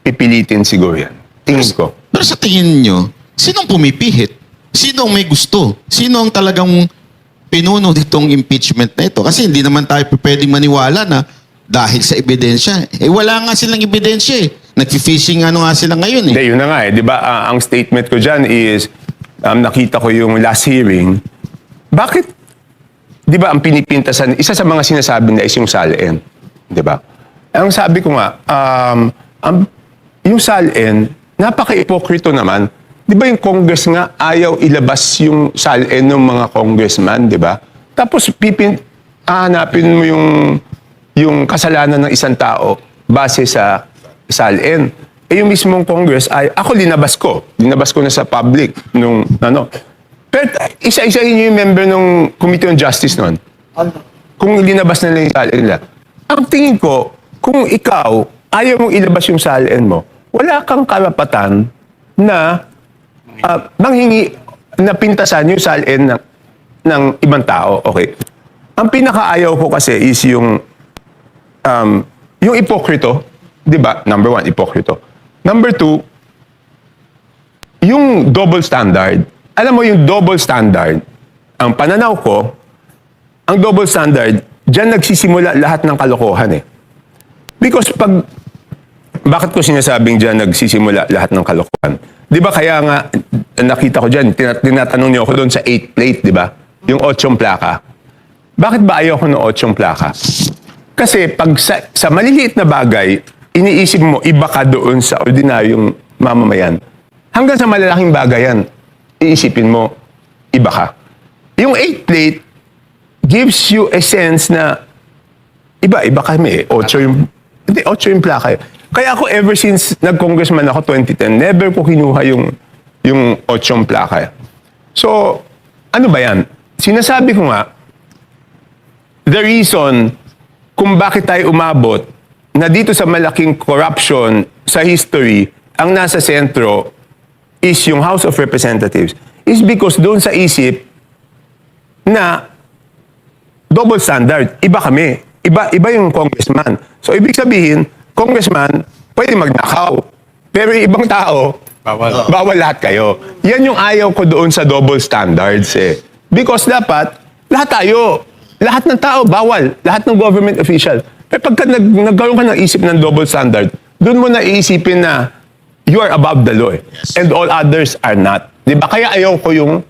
pipilitin siguro yan. Tingin ko. Pero sa tingin nyo, sinong pumipihit? Sino ang may gusto? Sino ang talagang pinuno ditong impeachment na ito? Kasi hindi naman tayo pwedeng maniwala na dahil sa ebidensya. Wala nga silang ebidensya eh. Nag-fishing nga sila ngayon eh. Hindi, yun na nga eh. Di ba, ang statement ko dyan is, nakita ko yung last hearing, bakit, di ba, ang pinipintasan, isa sa mga sinasabi na is yung SALN. Di ba? Ang sabi ko nga, yung SALN, napaka-ipokrito naman. Di ba yung Congress nga, ayaw ilabas yung SALN ng mga congressman, di ba? Tapos, hahanapin mo yung kasalanan ng isang tao base sa SALN. Yung mismong Congress ay ako linabas ko na sa public nung ano. Pero isa-isahin niyo yung member ng Committee on Justice noon. Kung linabas na lang yung SALN nila. Ang tingin ko, kung ikaw ayaw mong ilabas yung SALN mo, wala kang karapatan na manghingi na pintasan yung SALN ng ibang tao. Okay. Ang pinakaayaw ko kasi is yung ipokrito. Di ba? Number one, ipokrito. Number two, yung double standard. Alam mo yung double standard, ang pananaw ko, ang double standard, dyan nagsisimula lahat ng kalokohan eh. Because bakit ko sinasabing dyan nagsisimula lahat ng kalokohan? Di ba kaya nga, nakita ko dyan, tinatanong niyo ako doon sa 8 plate, di ba? Yung 8 plaka. Bakit ba ayaw ko ng 8 plaka? Kasi pag sa maliliit na bagay, iniisip mo, iba ka doon sa ordinaryong mamamayan. Hanggang sa malalaking bagay yan, iisipin mo, iba ka. Yung 8 plate gives you a sense na iba kami eh. 8 yung plaka eh. Kaya ako ever since nag-congressman ako 2010, never ko kinuha yung 8 plaka eh. So, ano ba yan? Sinasabi ko nga, the reason kung bakit tayo umabot na dito sa malaking corruption sa history, ang nasa sentro is yung House of Representatives, is because doon sa isip na double standard, iba kami. Iba yung congressman. So, ibig sabihin, congressman, pwede magnakaw. Pero yung ibang tao, bawal lahat kayo. Yan yung ayaw ko doon sa double standards eh. Because dapat, lahat tayo, lahat ng tao, bawal. Lahat ng government official. Pero pagka nagkaroon ka ng isip ng double standard, doon mo na iisipin na you are above the law eh. And all others are not. Diba? Kaya ayaw ko yung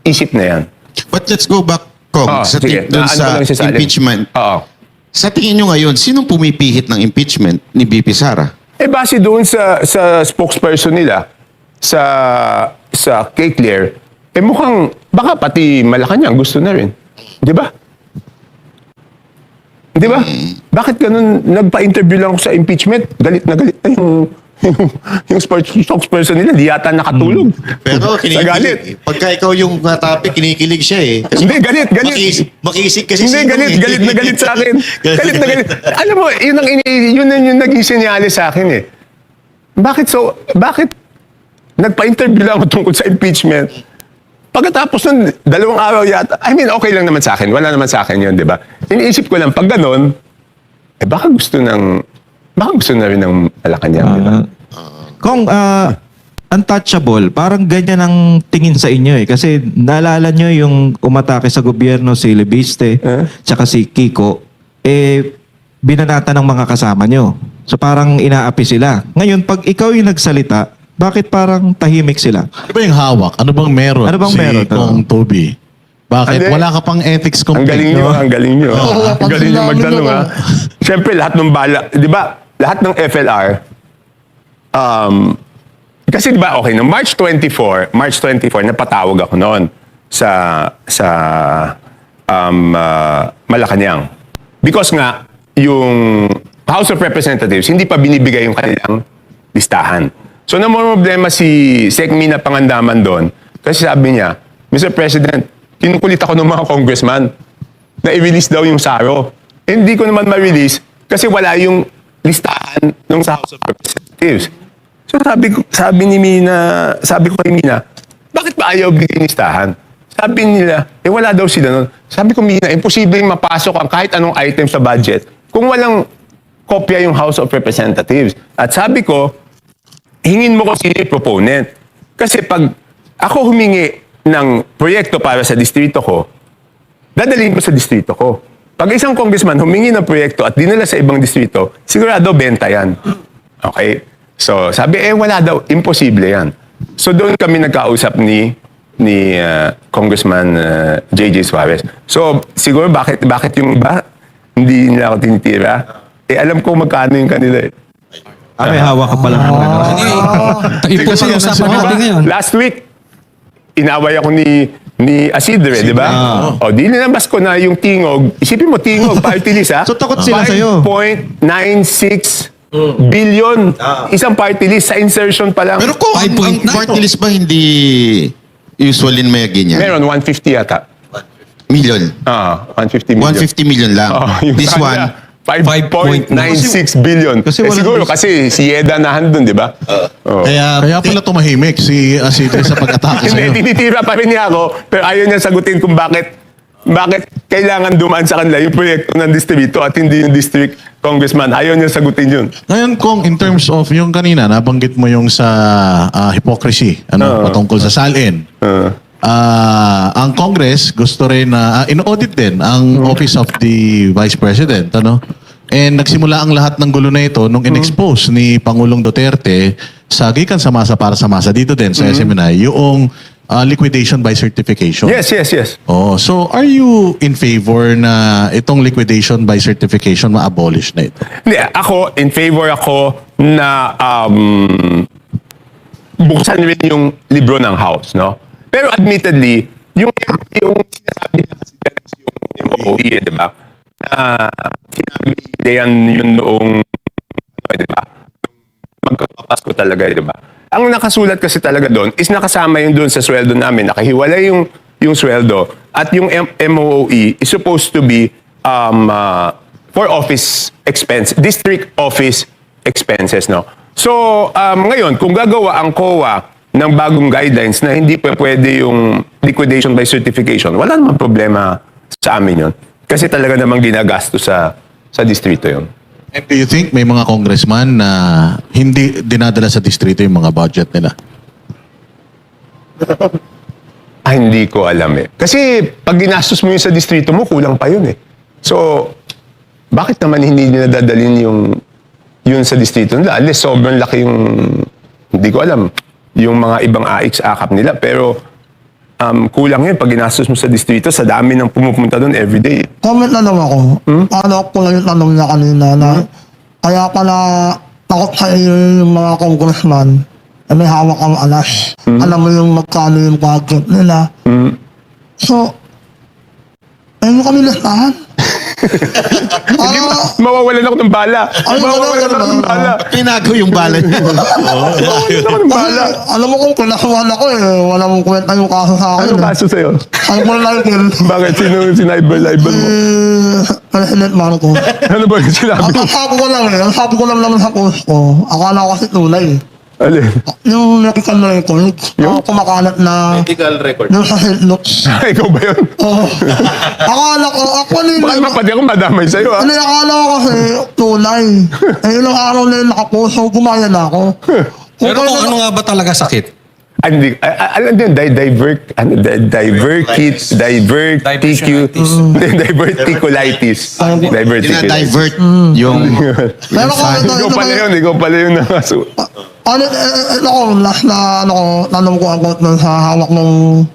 isip na yan. But let's go back, Kong, dun sa lang si Salim. impeachment. Oo. Sa tingin nyo ngayon, sinong pumipihit ng impeachment ni BP Sara? Base doon sa spokesperson nila, sa kay Claire, mukhang, baka pati Malacanang gusto na rin. Di ba? Di ba? Bakit ganun? Nagpa-interview lang ako sa impeachment. Galit na yung spokesperson nila. Di yata nakatulog. Pero Sa galit. kinikilig. Pagka ikaw yung topic, kinikilig siya eh. Kasi Hindi, galit. makisig kasi Hindi, sinong galit na galit sa akin. Galit na galit. Alam mo, yun yung naging senyales sa akin eh. Bakit nagpa-interview lang ako tungkol sa impeachment? Pagkatapos ng 2 araw yata, I mean, okay lang naman sa akin. Wala naman sa akin yun, di ba? Iniisip ko lang, pag ganon, baka gusto na rin ng Malacanang, di ba? Kung untouchable, parang ganyan ang tingin sa inyo eh. Kasi naalala nyo yung umatake sa gobyerno si Lebiste, tsaka si Kiko, binanata ng mga kasama nyo. So parang inaapi sila. Ngayon, pag ikaw yung nagsalita, bakit parang tahimik sila? Ano ba yung hawak? Ano bang meron? Ano bang meron? Kong Toby? Bakit? Hindi. Wala ka pang ethics Ang galing complaint, nyo, no? ang galing nyo. Oo, Ang galing nyo pag magtanong, sinabi ha? Siyempre, lahat ng bala, di ba, lahat ng FLR, Kasi di ba, okay, no March 24, napatawag ako noon sa Malacanang. Because nga, yung House of Representatives, hindi pa binibigay yung kanilang listahan. So, namumroblema si Sec. Mina Pangandaman doon kasi sabi niya, Mr. President, kinukulit ako ng mga congressman na i-release daw yung SARO. Hindi ko naman ma-release kasi wala yung listahan ng sa House of Representatives. So sabi ko kay Mina, bakit ba ayaw bigyan listahan? Sabi nila, wala daw sila nun. Sabi ko, Mina, imposibleng mapasok ang kahit anong item sa budget kung walang kopya yung House of Representatives. At sabi ko, hingin mo ko sino yung proponent. Kasi pag ako humingi ng proyekto para sa distrito ko, dadalhin ko sa distrito ko. Pag isang congressman humingi ng proyekto at dinala sa ibang distrito, sigurado benta yan. Okay? So, sabi, wala daw. Imposible yan. So, doon kami nagkausap ni Congressman J.J. Suarez. So, siguro bakit yung iba hindi nila ako tinitira? Alam ko magkano yung kanila eh. May hawak ka pala ng ano. Ito pa usapan natin ngayon. Last week, inaway ako ni Asidre, di ba? O, di nilabas ko na yung tingog. Isipin mo, tingog, party list, ha? So, takot sila sa'yo. 5.96 billion. Isang party list sa insertion pa lang. Pero kung ang 5.9. party list ba hindi usually may ganyan? Meron, 150 yata. Million. 150 million. 150 million lang. Yung This sa one, kanila, 5.96 billion. kasi walang Siguro kasi si Yeda nahandun, di ba? Kaya pala tumahimik si Asidre sa pag-atake sa'yo. Hindi, tinitira pa rin niya ako, pero ayaw niya sagutin kung bakit kailangan dumaan sa kanila yung proyekto ng distrito at hindi yung district congressman. Ayaw niya sagutin yun. Ngayon, kung in terms of yung kanina, nabanggit mo yung sa hypocrisy, patungkol sa SALN. Ang Congress gusto rin na in-audit din ang Office of the Vice President, And nagsimula ang lahat ng gulo na ito nung in-expose ni Pangulong Duterte sa gikan sa masa para sa masa dito din sa SMNI yung liquidation by certification. Yes. Oh, so are you in favor na itong liquidation by certification ma-abolish na ito? Hindi, ako, in favor ako na buksan rin yung libro ng House, no? Pero admittedly, yung sinasabi na kasi yung MOE, di ba? Na sinabi yan yun noong, di ba? Magkapasko talaga, di ba? Ang nakasulat kasi talaga doon is nakasama yun doon sa sweldo namin. Nakahiwalay yung sweldo. At yung MOE is supposed to be for office expense, district office expenses, no? So, ngayon, kung gagawa ang COA ng bagong guidelines na hindi pa pwede yung liquidation by certification, wala namang problema sa amin yun. Kasi talaga namang ginagasto sa distrito yun. And do you think may mga congressman na hindi dinadala sa distrito yung mga budget nila? Hindi ko alam eh. Kasi pag ginastos mo yun sa distrito mo, kulang pa yun eh. So, bakit naman hindi nila dadalhin yun sa distrito nila? Unless sobrang laki yung, hindi ko alam, yung mga ibang AX-AKAP nila. Pero kulang yun pag ginastos mo sa distrito, sa dami ng pumupunta doon everyday. Comment na lang ako. Ano ko lang yung tanong niya kanina na kaya pala takot sa iyo yung mga congressman na may hawak ang alas. Alam mo yung magkano yung budget nila. So, ayun mo kami listahan. Mawawalan ako ng bala. Mawawalan ako ng bala. tinago yung bala niya. Mawawalan ako ng bala. Alam mo kung kailangan ako wala mong kwenta yung kaso sa akin. Ano kaso sa'yo? Alam mo lang yun. Bakit? Sino sinibel-libel mo? President Marcos. Ano ba yung sinabi Ang mo? sabi ko lang naman sa post ko, akala ko kasi tunay. Alin? Yung medical record, kumakalat na Medical record. yung sa health notes. Ikaw ba yun? Oo. Akala ko, ako Bakit mapati ako madamay sa'yo, ha? akala ko kasi tunay. Ilang araw na yung nakapost, so gumaya na ako. Pero kung ano nga ba talaga sakit? Hindi, alam din, diverticulitis. Dinadivert yung Pero Ikaw pala yun na kaso. tanong ko ako sa hawak ng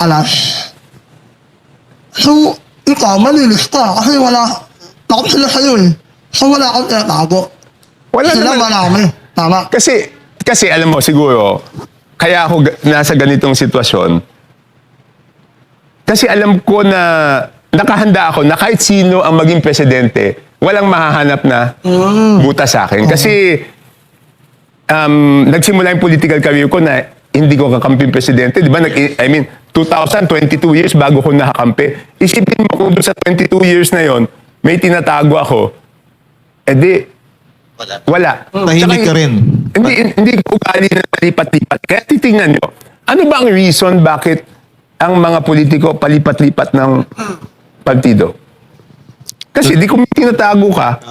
alas. So, ikaw, malinis ka kasi wala, takot sila sa'yo eh. So, wala akong tinatago. Wala Sila naman. marami. Tama. Kasi, kasi alam mo, siguro, kaya ako nasa ganitong sitwasyon, kasi alam ko na nakahanda ako na kahit sino ang maging presidente, walang mahahanap na butas sa akin. Kasi nagsimula yung political career ko na hindi ko kakamping presidente. Di ba? 22 years bago ko nakakampi. Isipin mo kung doon sa 22 years na yon may tinatago ako, wala. Tahimik ka rin. Hindi ko ugali na palipat-lipat. Kaya titingnan nyo, ano ba ang reason bakit ang mga politiko palipat-lipat ng partido? Kasi di kung may tinatago ka,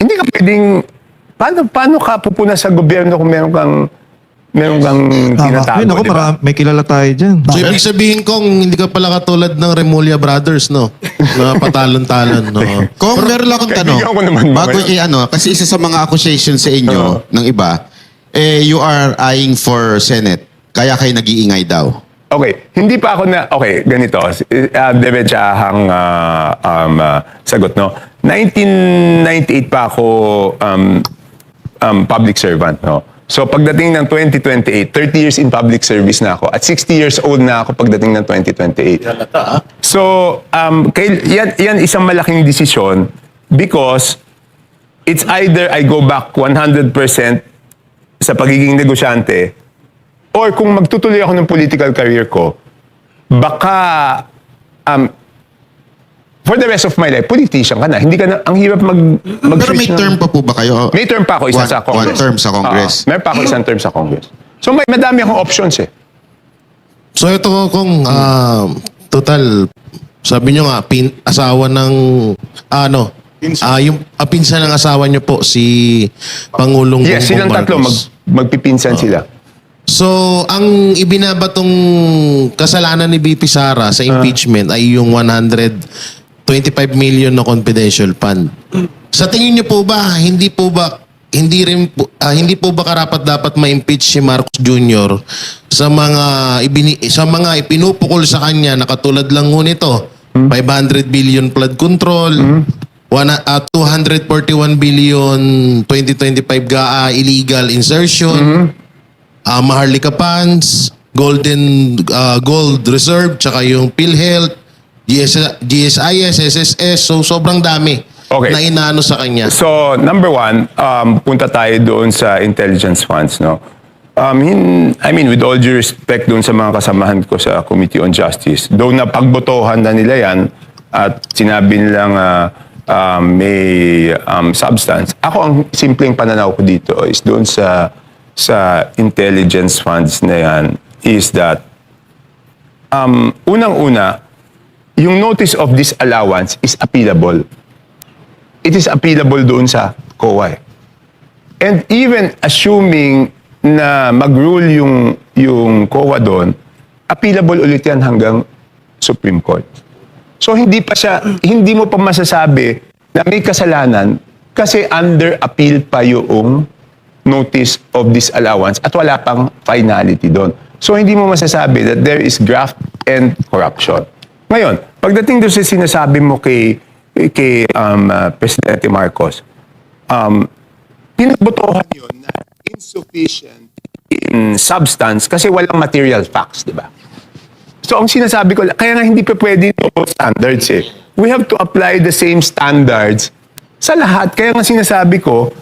hindi ka pwedeng, paano ka pupuna sa gobyerno kung meron kang tinatago, Ay, naku, di ba? may kilala tayo dyan. So, ibig sabihin kong hindi ka pala katulad ng Remulla Brothers, no? Na patalon-talon, no? Kung meron lang akong tanong, Kaibigan ko naman bago mamaya. kasi isa sa mga accusations sa inyo ng iba, you are eyeing for Senate, kaya kayo nag-iingay daw. Okay, hindi pa ako okay, ganito. Diretsahang sagot, no? 1998 pa ako public servant, no? So pagdating ng 2028, 30 years in public service na ako. At 60 years old na ako pagdating ng 2028. So, yan isang malaking desisyon because it's either I go back 100% sa pagiging negosyante or kung magtutuloy ako ng political career ko, baka for the rest of my life, politician ka na. Hindi ka na, ang hirap Pero may term pa po ba kayo? May term pa ako, isa sa Congress. One term sa Congress. Meron pa ako isang term sa Congress. So madami akong options eh. So ito kung total, sabi nyo nga, asawa ng, yung pinsan ng asawa nyo po, si Pangulong Yes, Bongbong silang tatlo, Marcos. magpipinsan sila. So, ang ibinabatong kasalanan ni BP Sara sa impeachment ay yung 125 million na confidential fund. Sa tingin niyo po ba, hindi po ba karapat dapat ma-impeach si Marcos Jr. sa mga ipinupukol sa kanya na katulad lang ho nito, 500 billion flood control, 241 billion 2025 GAA illegal insertion, Maharlika funds, gold reserve, tsaka yung PhilHealth, GSIS, SSS, so sobrang dami na inaano sa kanya. So, number one, punta tayo doon sa intelligence funds, no? I mean, with all due respect doon sa mga kasamahan ko sa Committee on Justice, though napagbotohan na nila yan at sinabi nilang may substance, ako ang simpleng pananaw ko dito is doon sa intelligence funds na yan is that unang-una, yung notice of disallowance is appealable. It is appealable doon sa COA. And even assuming na mag-rule yung COA doon, appealable ulit yan hanggang Supreme Court. So hindi mo pa masasabi na may kasalanan kasi under appeal pa yung notice of disallowance at wala pang finality doon. So hindi mo masasabi that there is graft and corruption. Ngayon, pagdating doon sa sinasabi mo kay Presidente Marcos, pinagbotohan yun na insufficient in substance kasi walang material facts, di ba? So ang sinasabi ko, kaya nga hindi pa pwede double standards eh. We have to apply the same standards sa lahat. Kaya nga sinasabi ko,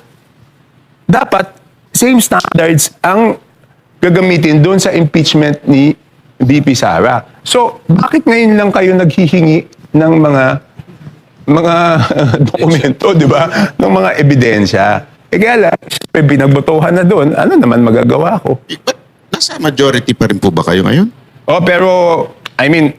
dapat same standards ang gagamitin doon sa impeachment ni VP Sara. So, bakit ngayon lang kayo naghihingi ng mga dokumento, di ba? Ng mga ebidensya. Kaya lang, binagbotohan na doon, ano naman magagawa ko? But nasa majority pa rin po ba kayo ngayon? Oh, pero, I mean,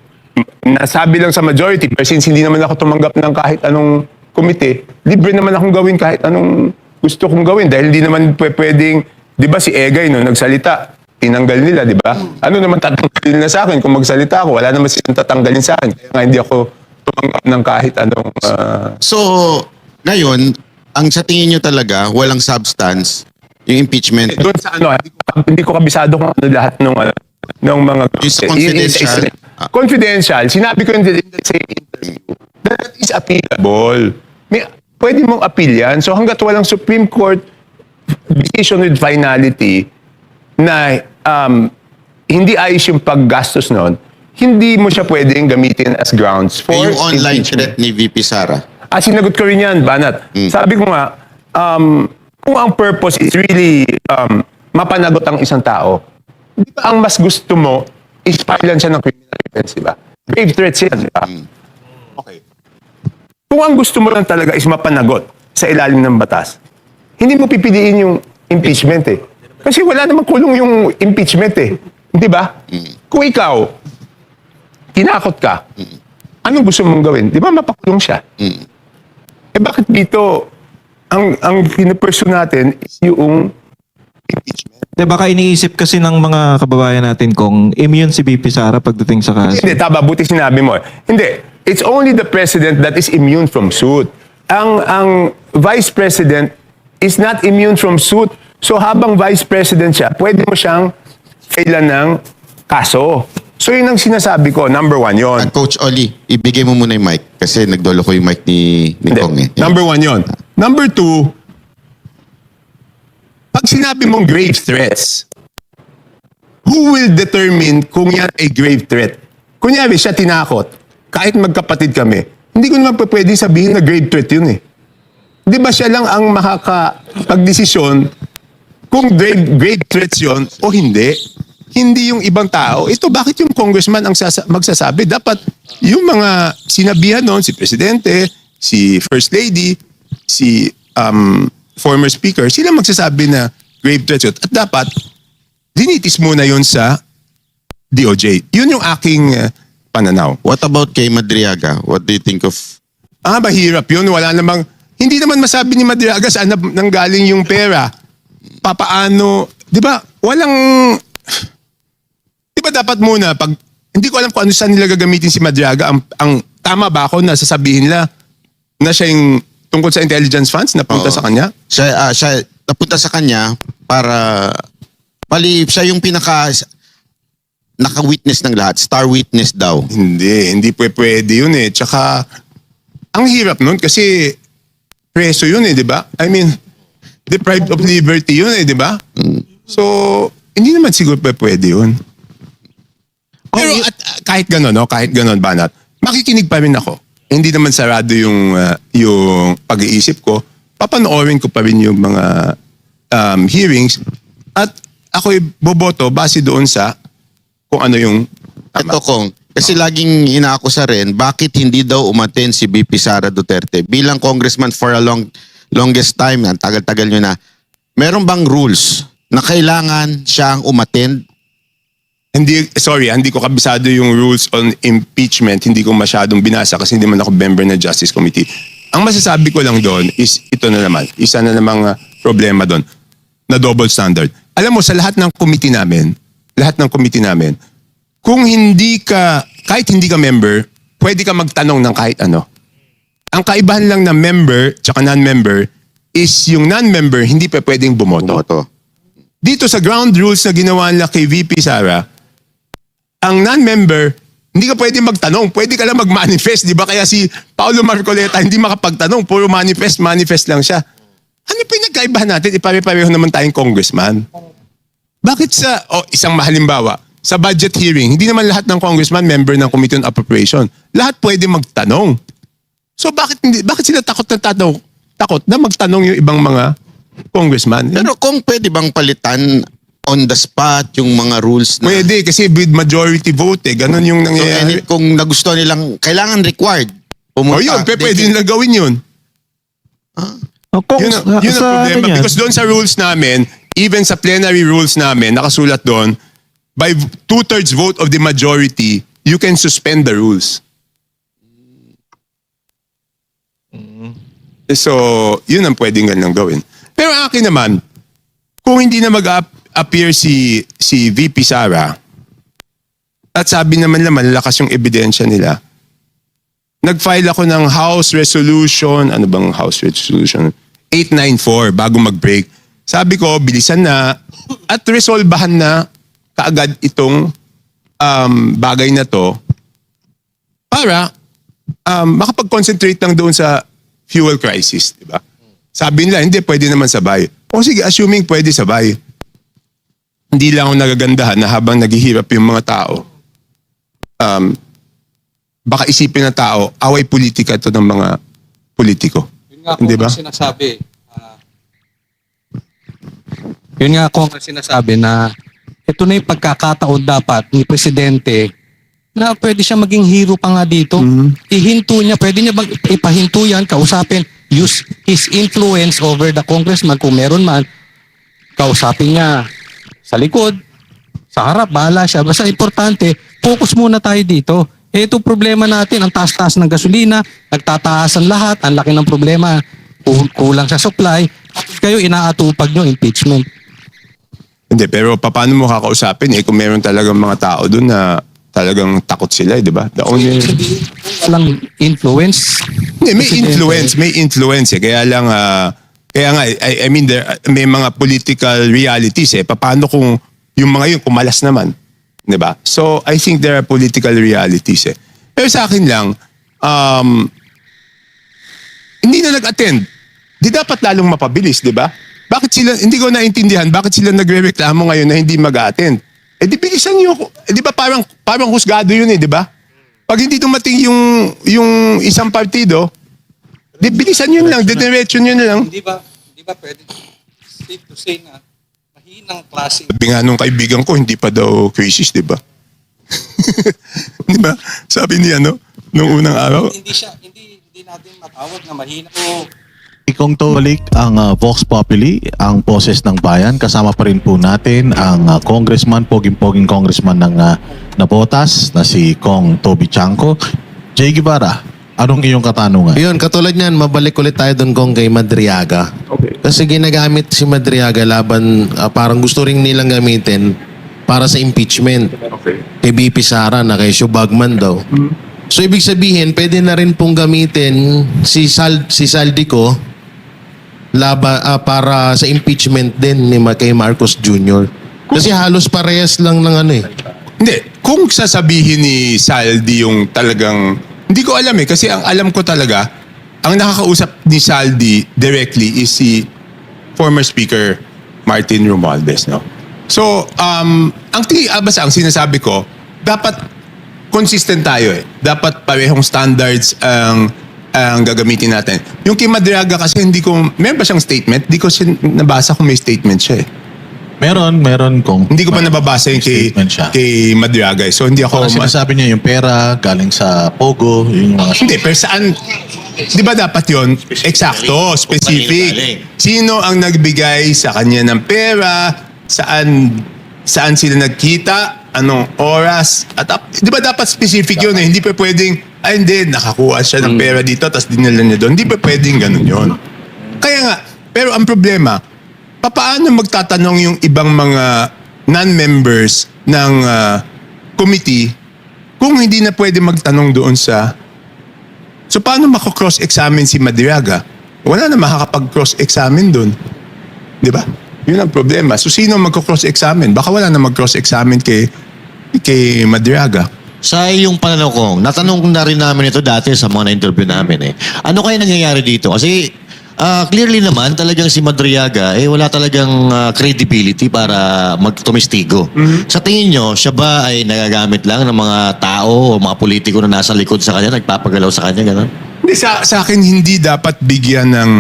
nasabi lang sa majority, pero since hindi naman ako tumanggap ng kahit anong komite, libre naman akong gawin kahit anong gusto kong gawin. Dahil hindi naman pwedeng, di ba si Egay, no, nagsalita, tinanggal nila, di ba? Ano naman tatanggalin nila sa akin kung magsalita ako? Wala naman silang tatanggalin sa akin. Kaya nga hindi ako tumanggap ng kahit anong... So, ngayon, ang sa tingin nyo talaga, walang substance, yung impeachment. Doon sa hindi ko kabisado kung ano lahat ng mga... Is confidential. Confidential. Sinabi ko in the same interview that is appealable. Pwede mong appeal yan. So hanggat walang Supreme Court decision with finality, na hindi ayos yung paggastos noon, hindi mo siya pwedeng gamitin as grounds for yung online impeachment. threat ni VP Sara. Sinagot ko rin yan, Banat. Sabi ko nga, kung ang purpose is really mapanagot ang isang tao, di ba ang mas gusto mo is filean siya ng criminal offense, di ba? Grave threats yan, di ba? Okay. Kung ang gusto mo lang talaga is mapanagot sa ilalim ng batas, hindi mo pipiliin yung impeachment eh. Kasi wala namang kulong yung impeachment eh. Di ba? Kung ikaw, tinakot ka, anong gusto mong gawin? Di ba mapakulong siya? Eh bakit dito, ang pinapursue natin is yung impeachment? Baka iniisip kasi ng mga kababayan natin kung immune si VP Sara pagdating sa kaso. Hindi, tama, buti sinabi mo. Hindi, it's only the president that is immune from suit. Ang vice president is not immune from suit. So habang vice president siya, pwede mo siyang kailan ng kaso. So yun ang sinasabi ko, number one yon. Coach Oli, ibigay mo muna yung mic kasi nagdolo ko yung mic ni Kong eh. Number one yon. Number two, pag sinabi mong grave threats, who will determine kung yan ay grave threat? Kunyari siya tinakot, kahit magkapatid kami, hindi ko naman pwede sabihin na grave threat yun eh. Di ba siya lang ang makakapagdesisyon kung grave threats yun o hindi? Hindi yung ibang tao. Ito, bakit yung congressman ang magsasabi? Dapat yung mga sinabihan noon, si Presidente, si First Lady, si former Speaker, sila magsasabi na grave threats yun. At dapat, dinitis muna yun sa DOJ. Yun yung aking pananaw. What about kay Madriaga? What do you think of... Mahirap yun. Wala namang... Hindi naman masabi ni Madriaga saan nanggaling yung pera. Papaano... Di ba? Walang... Di ba dapat muna, pag... Hindi ko alam kung ano saan nila gagamitin si Madriaga. Ang tama ba ako na sasabihin nila na siya yung tungkol sa intelligence funds na punta Oo. sa kanya? Siya napunta sa kanya para... siya yung naka-witness ng lahat. Star witness daw. Hindi pwede yun eh. Tsaka, ang hirap nun kasi preso yun eh, di ba? I mean, deprived of liberty yun eh, di ba? So, hindi naman siguro pwede yun. Pero at, kahit gano'n, no? Kahit gano'n, Banat, makikinig pa rin ako. Hindi naman sarado yung pag-iisip ko. Papanoorin ko pa rin yung mga hearings at ako'y boboto base doon sa kung ano yung tama. Ito Kong, kasi laging inaakusa rin, bakit hindi daw umattend si VP Sara Duterte? Bilang congressman for a longest time, ang tagal-tagal nyo na, meron bang rules na kailangan siyang umattend? Hindi ko kabisado yung rules on impeachment. Hindi ko masyadong binasa kasi hindi man ako member ng Justice Committee. Ang masasabi ko lang doon is ito na naman. Isa na namang problema doon na double standard. Alam mo, sa lahat ng committee namin, kung kahit hindi ka member, pwede ka magtanong ng kahit ano. Ang kaibahan lang ng member tsaka non-member is yung non-member hindi pa pwedeng bumoto. Dito sa ground rules na ginawa nila kay VP Sara, ang non-member, hindi ka pwede magtanong. Pwede ka lang mag-manifest. Di ba? Kaya si Paolo Marcoleta hindi makapagtanong. Puro manifest lang siya. Ano pa yung nagkaibahan natin? Ipare-pareho naman tayong congressman. Bakit isang halimbawa, sa budget hearing, hindi naman lahat ng congressman member ng Committee on Appropriation. Lahat pwede magtanong. So bakit sila takot na magtanong yung ibang mga congressman? Pero kung pwede bang palitan on the spot yung mga rules na... Pwede, kasi with majority vote Ganon yung nangyayari. kung nagusto nilang, kailangan required. Pumunta. Pwede nilang gawin yun. Kung Yun ang problema. Because doon sa rules namin, even sa plenary rules namin, nakasulat doon, by 2/3 vote of the majority, you can suspend the rules. So, yun ang pwedeng ganlang gawin. Pero akin naman, kung hindi na mag-appear si VP Sara, at sabi naman lakas yung ebidensya nila, nag-file ako ng House Resolution, ano bang House Resolution? 894 bago mag-break. Sabi ko, bilisan na at resolbahan na kaagad itong bagay na to para makapag-concentrate lang doon sa fuel crisis, di ba? Sabi nila, hindi, pwede naman sabay. O sige, assuming pwede sabay. hindi lang ako nagagandahan na habang naghihirap yung mga tao, baka isipin ng tao, away politika ito ng mga politiko. Yun nga Hindi kung ba? sinasabi. Yun nga kung sinasabi na ito na yung pagkakataon dapat ni Presidente na pwede siya maging hero pa nga dito. Ihinto niya, pwede niya bang ipahinto yan, kausapin, use his influence over the congressman kung meron man, kausapin niya sa likod, sa harap, bahala siya. Basta importante, focus muna tayo dito. Ito problema natin, ang taas-taas ng gasolina, nagtataasan lahat, ang laki ng problema, kulang sa supply, kayo inaatupag nyo, impeachment. Hindi, pero paano mo kakausapin kung meron talagang mga tao doon na talagang takot sila, di ba? The only... Walang influence. Hindi, may influence Kaya lang, kaya nga, I mean, may mga political realities Paano kung yung mga yun kumalas naman? Di ba? So, I think there are political realities Pero sa akin lang, hindi na nag-attend. Di dapat lalong mapabilis, di ba? Bakit sila, hindi ko naintindihan, bakit sila nagre-reklamo ngayon na hindi mag-attend? Di bilisan nyo. Di ba parang husgado yun di ba? Pag hindi dumating yung isang partido, di bilisan yun lang, didiretso nyo na lang. Hindi ba pwede safe to say na mahinang klase? Sabi nga nung kaibigan ko, hindi pa daw crisis, di ba? Di ba? Sabi niya, nung unang araw. Hindi natin matawag na mahina. So, Kung tulik ang Vox Populi, ang boses ng bayan, kasama pa rin po natin ang congressman, poging-poging congressman ng Navotas na si Kong Toby Chanco. Jay Guevara, anong iyong katanungan? Yun, katulad niyan, mabalik ulit tayo doon kung kay Madriaga. Okay. Kasi ginagamit si Madriaga laban, parang gusto rin nilang gamitin para sa impeachment. Okay. Kay BP Sara na kay Shubagman daw. So ibig sabihin, pwede na rin pong gamitin si Saldico para sa impeachment din ni kay Marcos Jr. Kasi halos parehas lang ng Hindi, kung sasabihin ni Saldi yung talagang, hindi ko alam kasi ang alam ko talaga, ang nakakausap ni Saldi directly is si former Speaker Martin Romualdez, no? So, basta ang sinasabi ko, dapat consistent tayo Dapat parehong standards ang gagamitin natin. Yung kay Madriaga kasi meron ba siyang statement? Hindi ko nabasa kung may statement siya Meron kung... Hindi ko pa nababasa yung statement siya. kay Madriaga. So hindi ako... Kasi sinasabi niya yung pera galing sa Pogo, yung mga... Hindi, pero saan... Di ba dapat yon eksakto, specific. Sino ang nagbigay sa kanya ng pera? Saan sila nagkita? Anong oras? At di ba dapat specific yun Hindi pa pwedeng, hindi, nakakuha siya ng pera dito tapos dinala niya doon. Hindi pa pwedeng ganun yun. Kaya nga, pero ang problema, paano magtatanong yung ibang mga non-members ng committee kung hindi na pwede magtanong doon sa... So paano mako-cross-examine si Madriaga? Wala na makakapag-cross-examine doon. Di ba? Yun ang problema. So sino magko-cross-examine? Baka wala na mag-cross-examine kay Madriaga. Sa iyong pananaw ko, natanong na rin namin ito dati sa mga na-interview namin Ano kaya nangyayari dito? Kasi clearly naman talagang si Madriaga wala talagang credibility para magtumistigo. Sa tingin nyo, siya ba ay nagagamit lang ng mga tao o mga politiko na nasa likod sa kanya, nagpapagalaw sa kanya, gano'n? Hindi, sa akin hindi dapat bigyan ng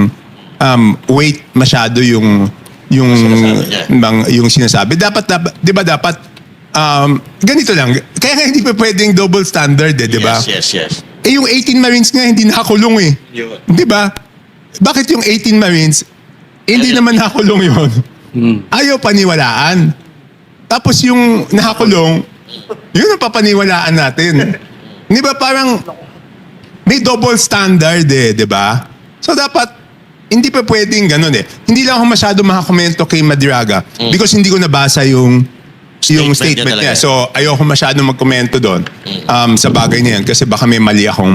weight masyado yung sinasabi. Dapat 'di ba dapat ganito lang. Kaya nga hindi pa pwedeng double standard di ba? Yes. Yung 18 Marines nga hindi nakakulong Di ba? Bakit yung 18 Marines hindi naman nakakulong yun? Ayaw paniwalaan. Tapos yung nakakulong, yun ang papaniwalaan natin. Di ba parang may double standard di ba? So dapat hindi pa pwedeng ganun Hindi lang ako masyado makakomento kay Madriaga because hindi ko nabasa yung statement niya. So ayoko masyado magkomento doon sa bagay na yan kasi baka may mali akong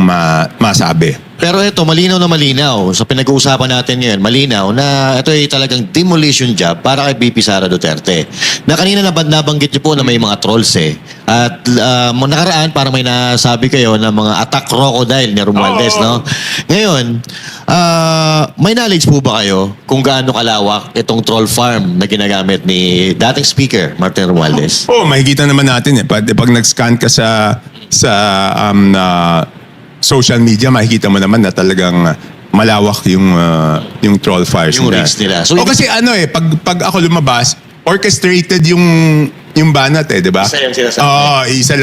masabi. Pero ito, malinaw na malinaw. Sa pinag-uusapan natin ngayon, malinaw na ito ay talagang demolition job para kay VP Sara Duterte. Na kanina nabanggit niyo po na may mga trolls eh. At nakaraan, parang may nasabi kayo na mga attack crocodile ni Romualdez, no? Ngayon, may knowledge po ba kayo kung gaano kalawak itong troll farm na ginagamit ni dating Speaker Martin Romualdez? Oh, makikita naman natin eh. Pag nag-scan ka sa social media, makikita mo naman na talagang malawak yung troll fires Yung reach nila. So, kasi pag ako lumabas, orchestrated yung banat eh, di ba? Isa yung sinasabi. Oo, isa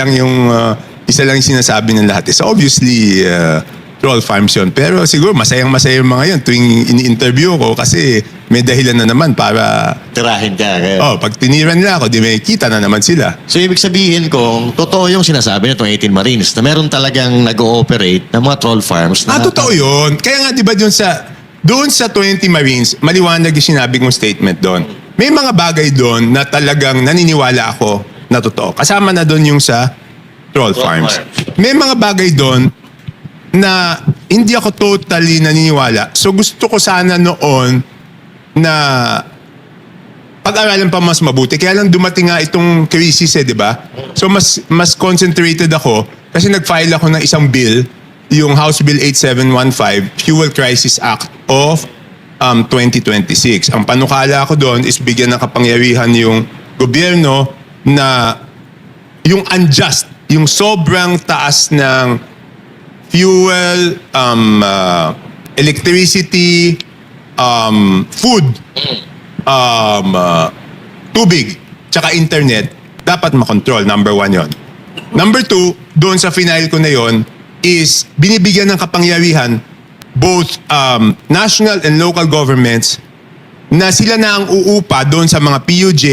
lang yung sinasabi ng lahat. So obviously, troll farms yun. Pero siguro masayang-masaya yung mga yun tuwing ini-interview ko kasi may dahilan na naman para tirahin ka. pag tiniran nila ako, di may kita na naman sila. So, ibig sabihin kung totoo yung sinasabi na itong 18 Marines na meron talagang nag-ooperate ng mga troll farms. Na, Totoo yun. Kaya nga, di ba doon sa 20 Marines, maliwanag yung sinabi kong statement doon. May mga bagay doon na talagang naniniwala ako na totoo. Kasama na doon yung sa troll farms. May mga bagay doon na hindi ako totally naniniwala. So gusto ko sana noon na pag-aralan pa mas mabuti. Kaya lang dumating nga itong crisis di ba? So mas concentrated ako kasi nag-file ako ng isang bill, yung House Bill 8715, Fuel Crisis Act of 2026. Ang panukala ko doon is bigyan ng kapangyarihan yung gobyerno na yung unjust, yung sobrang taas ng fuel, electricity, food, tubig, tsaka internet, dapat makontrol. Number 1 yon. Number 2, doon sa final ko na yon is binibigyan ng kapangyarihan both national and local governments na sila na ang uupa doon sa mga PUJ,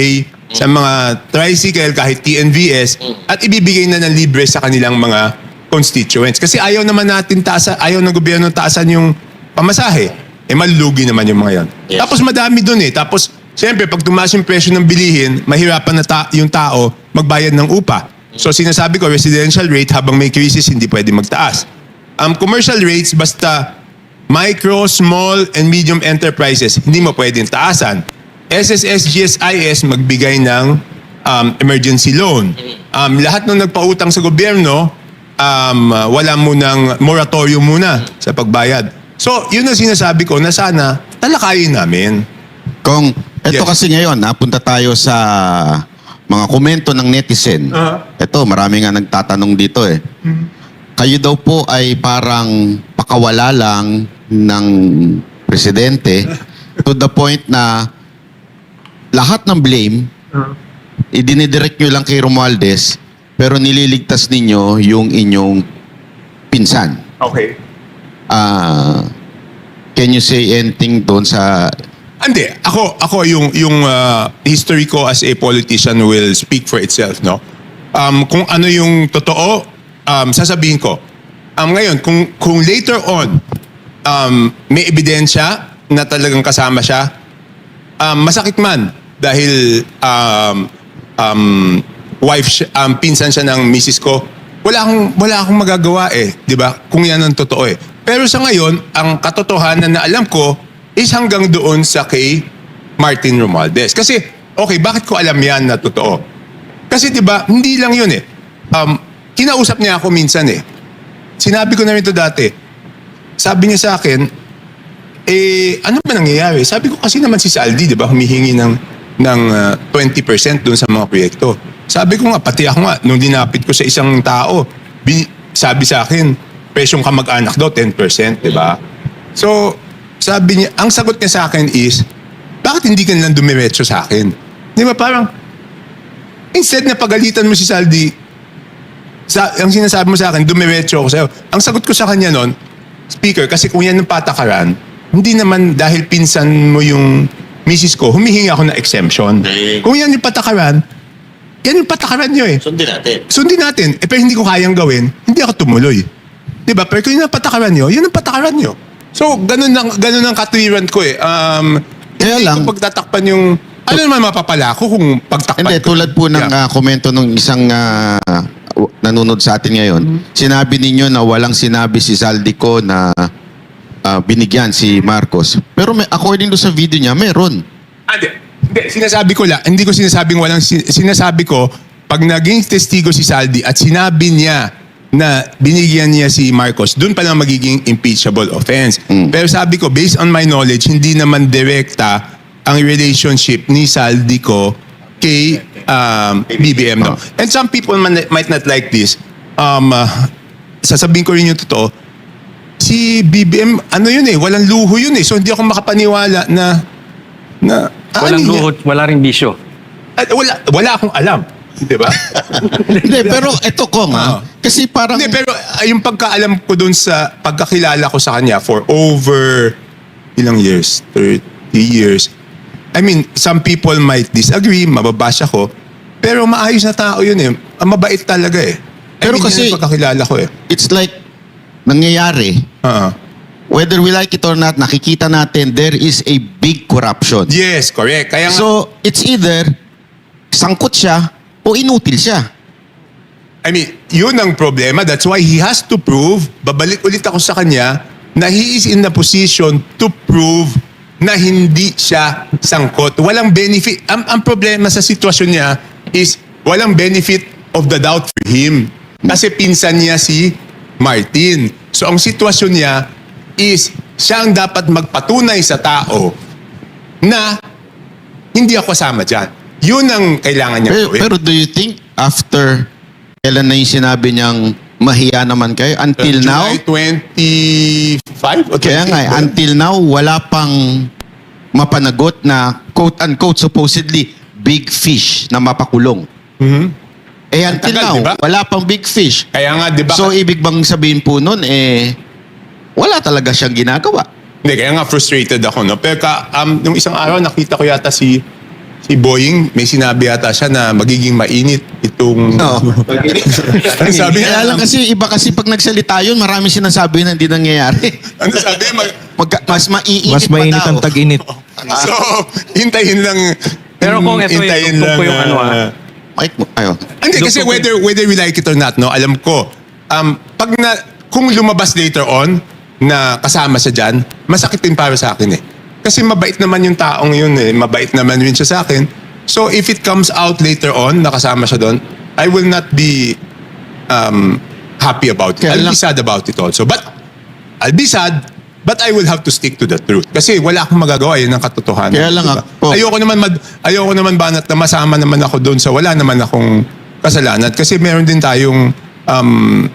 sa mga tricycle, kahit TNVS, at ibibigay na ng libre sa kanilang mga constituents. Kasi ayaw naman natin ayaw ng gobyerno taasan yung pamasahe. Malulugi naman yung mga yan. Yes. Tapos madami doon eh. Tapos, siyempre, pag tumaas yung presyo ng bilihin, mahirapan na yung tao magbayad ng upa. So, sinasabi ko, residential rate, habang may crisis, hindi pwede magtaas. Commercial rates, basta micro, small, and medium enterprises, hindi mo pwedeng taasan. SSS, GSIS, magbigay ng emergency loan. Lahat ng nagpautang sa gobyerno, wala munang moratorium muna sa pagbayad. So, yun ang sinasabi ko na sana talakayin namin. Kung ito Yes. kasi ngayon, napunta tayo sa mga komento ng netizen. Ito, marami nga nagtatanong dito eh. Kayo daw po ay parang pakawala lang ng presidente to the point na lahat ng blame idinidirect nyo lang kay Romualdez pero nililigtas ninyo yung inyong pinsan. Okay. Can you say anything doon sa... Hindi. Ako yung history ko as a politician will speak for itself, no? Kung ano yung totoo, sasabihin ko. Ngayon, kung later on, may ebidensya na talagang kasama siya, masakit man dahil pinsan siya ng misis ko, wala akong magagawa eh, 'di ba? Kung yan ang totoo eh. Pero sa ngayon, ang katotohanan na alam ko is hanggang doon sa kay Martin Romualdez. Kasi okay, bakit ko alam yan na totoo? Kasi 'di ba, hindi lang 'yun eh. Kinausap niya ako minsan eh. Sinabi ko na rin to dati. Sabi niya sa akin, ano ba nangyayari? Sabi ko kasi naman si Saldi, 'di ba, humihingi ng 20% doon sa mga proyekto. Sabi ko nga, pati ako nga, nung dinapit ko sa isang tao, sabi sa akin, presyong kamag-anak daw, 10%, di ba? So, sabi niya, ang sagot niya sa akin is, bakit hindi ka nilang dumiretso sa akin? Di ba, parang, instead na pagalitan mo si Saldi, ang sinasabi mo sa akin, dumiretso ako sa'yo. Ang sagot ko sa kanya nun, Speaker, kasi kung yan ang patakaran, hindi naman dahil pinsan mo yung misis ko, humihingi ako ng exemption. Kung yan yung patakaran, yan yung patakaran nyo eh. Sundin natin. Pero hindi ko kayang gawin, hindi ako tumuloy. Diba? Pero kung yun ang patakaran nyo, yun ang patakaran nyo. So, ganun ang katwiran ko eh. Kaya Hindi lang, ko pagtatakpan yung Ano naman mapapala ko kung pagtakpan Hindi, ko? tulad po ng Yeah. komento ng isang nanonood sa atin ngayon, sinabi ninyo na walang sinabi si Zaldico na binigyan si Marcos. Pero according to sa video niya, meron. Hindi, sinasabi ko lang, hindi ko sinasabing walang, sinasabi ko, pag naging testigo si Saldi at sinabi niya na binigyan niya si Marcos, doon pa lang magiging impeachable offense. Pero sabi ko, based on my knowledge, hindi naman direkta ang relationship ni Saldi ko kay BBM. No? And some people might not like this. Sasabihin ko rin yung totoo, si BBM, ano yun walang luho yun So hindi ako makapaniwala na Walang ano niya? luhot, wala ring bisyo. At wala akong alam. Di ba? Hindi, pero ito ko Oo. kasi parang... Hindi, pero yung pagkaalam ko dun sa pagkakilala ko sa kanya for over ilang years? 30 years. I mean, some people might disagree, mababash ako, pero maayos na tao yun Mabait talaga Pero I mean, kasi- yun ang pagkakilala ko It's like, nangyayari, whether we like it or not, nakikita natin, there is a big corruption. Yes, correct. Kaya nga, So, it's either sangkot siya o inutil siya. I mean, yun ang problema. That's why he has to prove, babalik ulit ako sa kanya, na he is in the position to prove na hindi siya sangkot. Walang benefit. Ang problema sa sitwasyon niya is walang benefit of the doubt for him. Kasi pinsan niya si Martin. So ang sitwasyon niya is siya ang dapat magpatunay sa tao na hindi ako kasama dyan. Yun ang kailangan niya gawin. Pero do you think after kailan na yung sinabi niyang mahiya naman kayo? Until now? July 25 o 24? Kaya nga, until now, wala pang mapanagot na quote-unquote supposedly big fish na mapakulong. Until tagal, now, diba? wala pang big fish. Kaya nga, di ba? So, ibig bang sabihin po nun, wala talaga siyang ginagawa. Hindi, kaya nga frustrated ako, no? Pero nung isang araw, nakita ko yata si Boying, may sinabi yata siya na magiging mainit itong... Oo. Ang sabi niya, Kaya lang kasi, iba kasi pag nagsalita yun, marami sinasabi na hindi nangyayari. ano sabi niya? Mas maiinit Mas mainit pa daw. ang tag-init. So, hintayin lang. Pero kung ito hintayin yung tungkol yung ano, Mike mo, ayo. Hindi, kasi whether we like it or not, no, alam ko, kung lumabas later on na kasama siya dyan, masakit din para sa akin Kasi mabait naman yung taong yun Mabait naman rin siya sa akin. So if it comes out later on, nakasama siya doon, I will not be happy about it. Kaya I'll be lang- sad about it also. But I'll be sad, but I will have to stick to the truth. Kasi wala akong magagawa, yun ang katotohanan. Kaya lang Diba? ako- Ayoko naman banat na masama naman ako doon sa wala naman akong kasalanan. Kasi meron din tayong,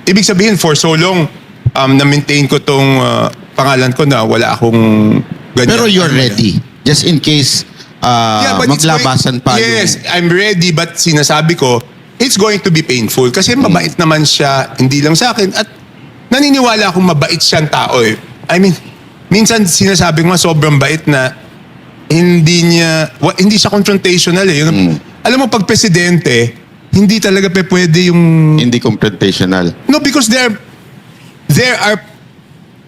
ibig sabihin for so long, na-maintain ko tong pangalan ko na wala akong ganyan. Pero you're ready. Just in case but it's maglabasan pa Yes, I'm ready, but sinasabi ko, it's going to be painful. Kasi mabait naman siya, hindi lang sa akin. At naniniwala akong mabait siyang tao I mean, minsan sinasabi ko nga sobrang bait na hindi siya confrontational Alam mo, pag presidente, hindi talaga pwede yung... Hindi confrontational. No, because there are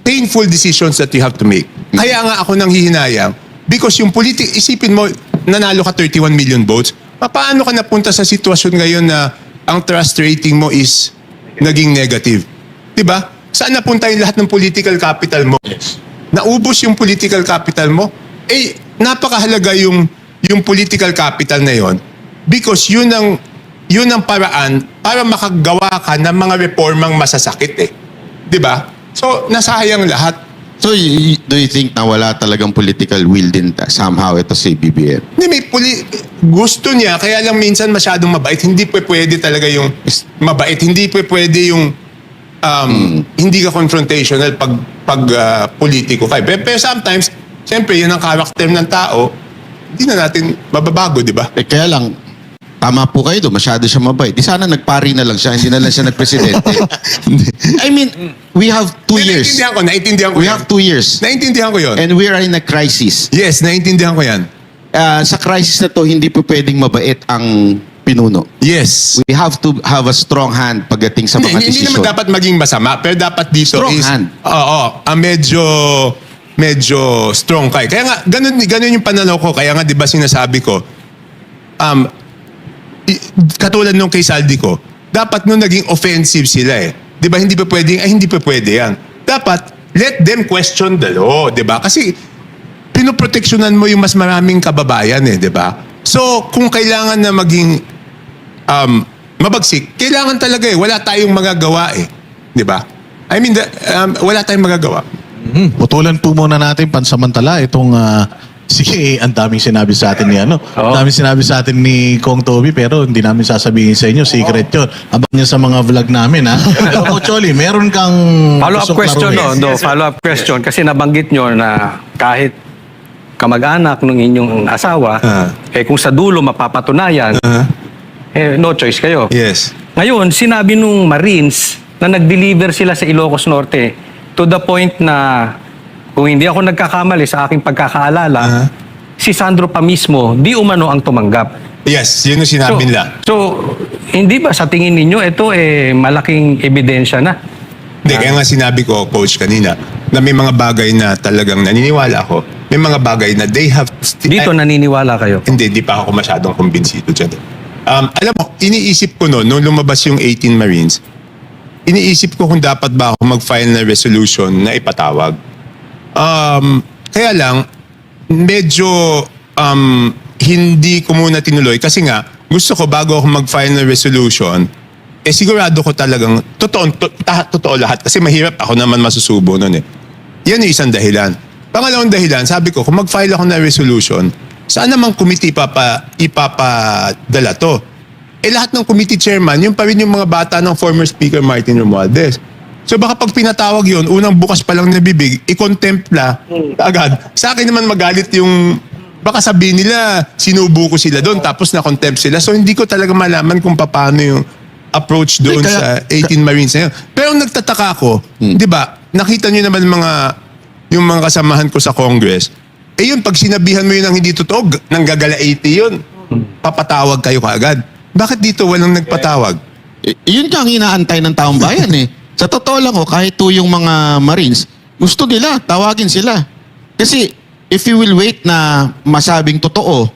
painful decisions that you have to make. Kaya nga ako nang hihinayang because yung isipin mo, nanalo ka 31 million votes, paano ka napunta sa sitwasyon ngayon na ang trust rating mo is naging negative? Diba? Saan napunta yung lahat ng political capital mo? Naubos yung political capital mo? Napakahalaga yung political capital na yon because yun ang paraan para makagawa ka ng mga reformang masasakit Diba? So, nasayang lahat. So, do you think na wala talagang political will din somehow ito si BBM? Hindi, gusto niya, kaya lang minsan masyadong mabait. Hindi pwede talaga yung mabait. Hindi pwede yung hindi ka confrontational pag politiko ka. Pero sometimes, siyempre, yun ang karakter ng tao, hindi na natin mababago, di ba? Kaya lang, tama po kayo doon, masyado siya mabait. Di sana nagpari na lang siya, hindi na lang siya nagpresidente. I mean, we have 2 years. Naintindihan ko We yan. have 2 years. Naintindihan ko yun. And we are in a crisis. Yes, naintindihan ko yan. Sa crisis na to, hindi po pwedeng mabait ang pinuno. Yes. We have to have a strong hand pagdating sa mga Hindi desisyon. naman dapat maging masama, pero dapat dito Strong is... hand. Oo, medyo strong ka Kaya nga, ganun yung pananaw ko. Kaya nga, di ba sinasabi ko, katulad nung kay Saldico, dapat nung naging offensive sila eh. Di ba, hindi pa pwede yan. Dapat, let them question the law, di ba? Kasi, pinoproteksyonan mo yung mas maraming kababayan eh, di ba? So, kung kailangan na maging mabagsik, kailangan talaga eh. Wala tayong magagawa eh. Di ba? I mean, wala tayong magagawa. Putulan po muna natin pansamantala itong ang daming sinabi sa atin ni Ang daming sinabi sa atin ni Kong Toby pero hindi namin sasabihin sa inyo, secret 'yon. Abang niyo sa mga vlog namin ha. Pero Coach Oli, meron kang Follow-up gustong question, klaruhin? no? Follow-up question. Kasi nabanggit nyo na kahit kamag-anak ng inyong asawa, kung sa dulo mapapatunayan, no choice kayo. Yes. Ngayon, sinabi nung Marines na nag-deliver sila sa Ilocos Norte to the point na kung hindi ako nagkakamali sa aking pagkakaalala, si Sandro pa mismo, di umano ang tumanggap. Yes, yun yung sinabi nila. So, hindi ba sa tingin ninyo ito malaking ebidensya na? Hindi, kaya nga sinabi ko, Coach, kanina, na may mga bagay na talagang naniniwala ako. May mga bagay na they have... Dito naniniwala kayo? Hindi pa ako masyadong kumbinsido dyan. Alam mo, iniisip ko nung lumabas yung 18 Marines, iniisip ko kung dapat ba ako mag-file na resolution na ipatawag. Kaya lang, medyo hindi ko muna tinuloy kasi nga, gusto ko bago ako mag-file na resolution, sigurado ko talagang totoo lahat kasi mahirap ako naman masusubo nun eh. Yan yung isang dahilan. Pangalawang dahilan, sabi ko, kung mag-file ako na resolution, saan namang committee ipapadala to? Lahat ng committee chairman, yung pa rin yung mga bata ng former Speaker Martin Romualdez. So baka pag pinatawag yun, unang bukas pa lang na bibig, i-contempla agad. Sa akin naman magalit yung, baka sabihin nila, sinubo ko sila doon, tapos na-contempt sila. So hindi ko talaga malaman kung paano yung approach doon sa 18 Marines na yun. Pero nagtataka ako, di ba, nakita nyo naman yung mga kasamahan ko sa Congress, yun, pag sinabihan mo yun ng hindi totoo, nanggagala 80 yun. Papatawag kayo kaagad. Bakit dito walang nagpatawag? Yun ka ang inaantay ng taong bayan eh. Sa totoo lang kahit yung mga Marines, gusto nila, tawagin sila. Kasi if you will wait na masabing totoo,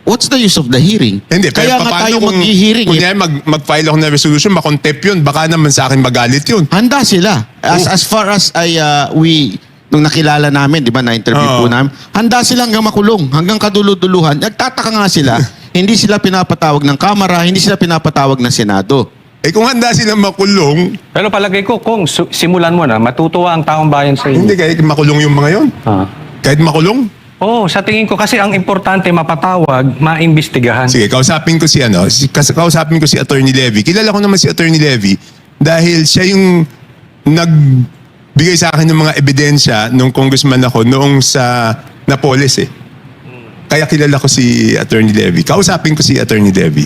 what's the use of the hearing? Hindi, Kaya nga tayo mag-hearing. Kunyari mag-file ako ng resolution, makontempt yun, baka naman sa akin magalit yun. Handa sila. As far as nung nakilala namin, di ba, na-interview po namin, handa sila hanggang makulong, hanggang kaduluduluhan. Nagtataka nga sila, hindi sila pinapatawag ng Kamara, hindi sila pinapatawag ng Senado. Kung handa silang makulong, Pero palagay ko, kung simulan mo na, matutuwa ang taong bayan sa inyo. hindi kahit makulong yung mga yun. Kahit makulong. Oo, sa tingin ko kasi ang importante mapatawag, maimbestigahan. Sige, kausapin ko si Attorney Levy. Kilala ko naman si Attorney Levy dahil siya yung nagbigay sa akin ng mga ebidensya nung congressman ako noong sa Napoles eh. Kaya kilala ko si Attorney Levy. Kausapin ko si Attorney Levy.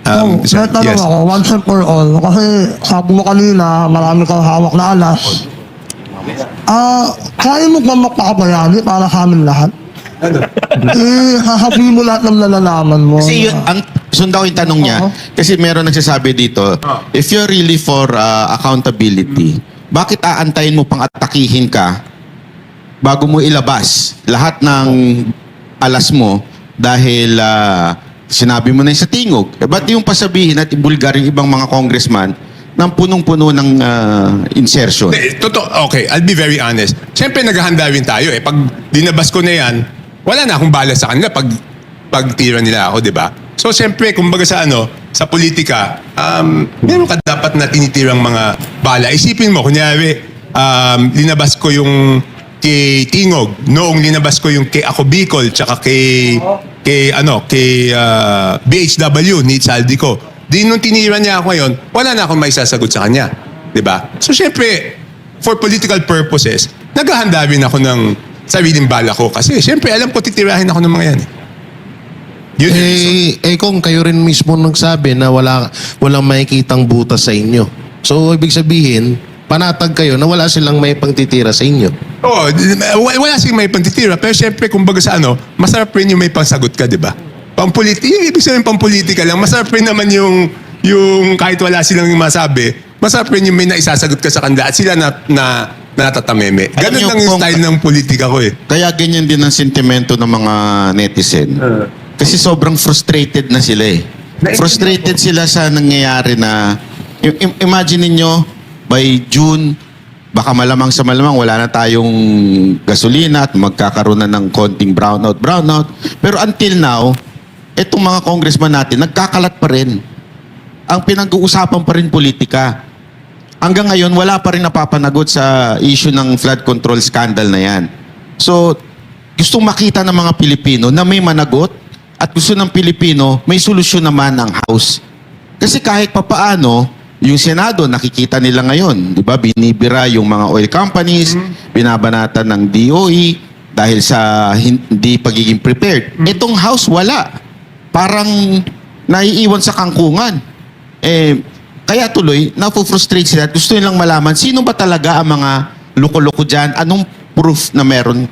May tanong ako, once and for all, kasi sabi mo kanina, marami kang hawak na alas. Kaya mo ba magpakabayani para sa amin lahat? Hasabihin mo lahat ng nalalaman mo. Kasi yun, sundaw yung tanong niya, kasi meron nagsasabi dito, if you're really for accountability, bakit aantayin mo pang atakihin ka bago mo ilabas lahat ng alas mo dahil sinabi mo na yun sa tingog? Ba't yung pasabihin at ibulgar yung ibang mga congressman ng punong-puno ng insertion? Okay, I'll be very honest. Siyempre naghahanda rin tayo eh. Pag dinabas ko na yan, wala na akong bala sa kanila pag tira nila ako, di ba? So siyempre, kumbaga sa politika, meron ka dapat na tinitirang mga bala. Isipin mo, kunyari, linabas ko yung kay Tingog, noong linabas ko yung kay Ako Bicol, tsaka kay BHW ni Saldico. Di nung tinira niya ako ngayon, wala na akong may sasagot sa kanya. Diba? So syempre, for political purposes, naghahanda rin ako ng sariling bala ko. Kasi syempre, alam ko titirahin ako ng mga yan. Yun yung reason. Kung kayo rin mismo nagsabi na walang makikitang butas sa inyo. So, ibig sabihin, panatag kayo na wala silang may pangtitira sa inyo. Oo, wala silang may pantitira. Pero syempre, kumbaga sa masarap rin yung may pangsagot ka, di ba? Pampolitika, yung ibig sabihin pampolitika lang, masarap rin naman yung kahit wala silang masabi, masarap rin yung may naisasagot ka sa kanila at sila na natatameme. Alam Ganun niyo lang yung kung- style ng politika ko eh. Kaya ganyan din ang sentimento ng mga netizen. Kasi sobrang frustrated na sila eh. Frustrated sila sa nangyayari na imagine niyo by June baka malamang sa malamang wala na tayong gasolina at magkakaroon na ng konting brownout. Pero until now, etong mga congressman natin nagkakalat pa rin. Ang pinag-uusapan pa rin politika. Hanggang ngayon, wala pa rin napapanagot sa issue ng flood control scandal na yan. So, gustong makita ng mga Pilipino na may managot at gusto ng Pilipino may solusyon naman ang House. Kasi kahit papaano, yung Senado, nakikita nila ngayon, di ba? Binibira yung mga oil companies, binabanatan ng DOE dahil sa hindi pagiging prepared. Itong House, wala. Parang naiiwan sa kangkungan. Kaya tuloy, napufrustrate sila at gusto nilang malaman sino ba talaga ang mga loko-loko dyan, anong proof na meron.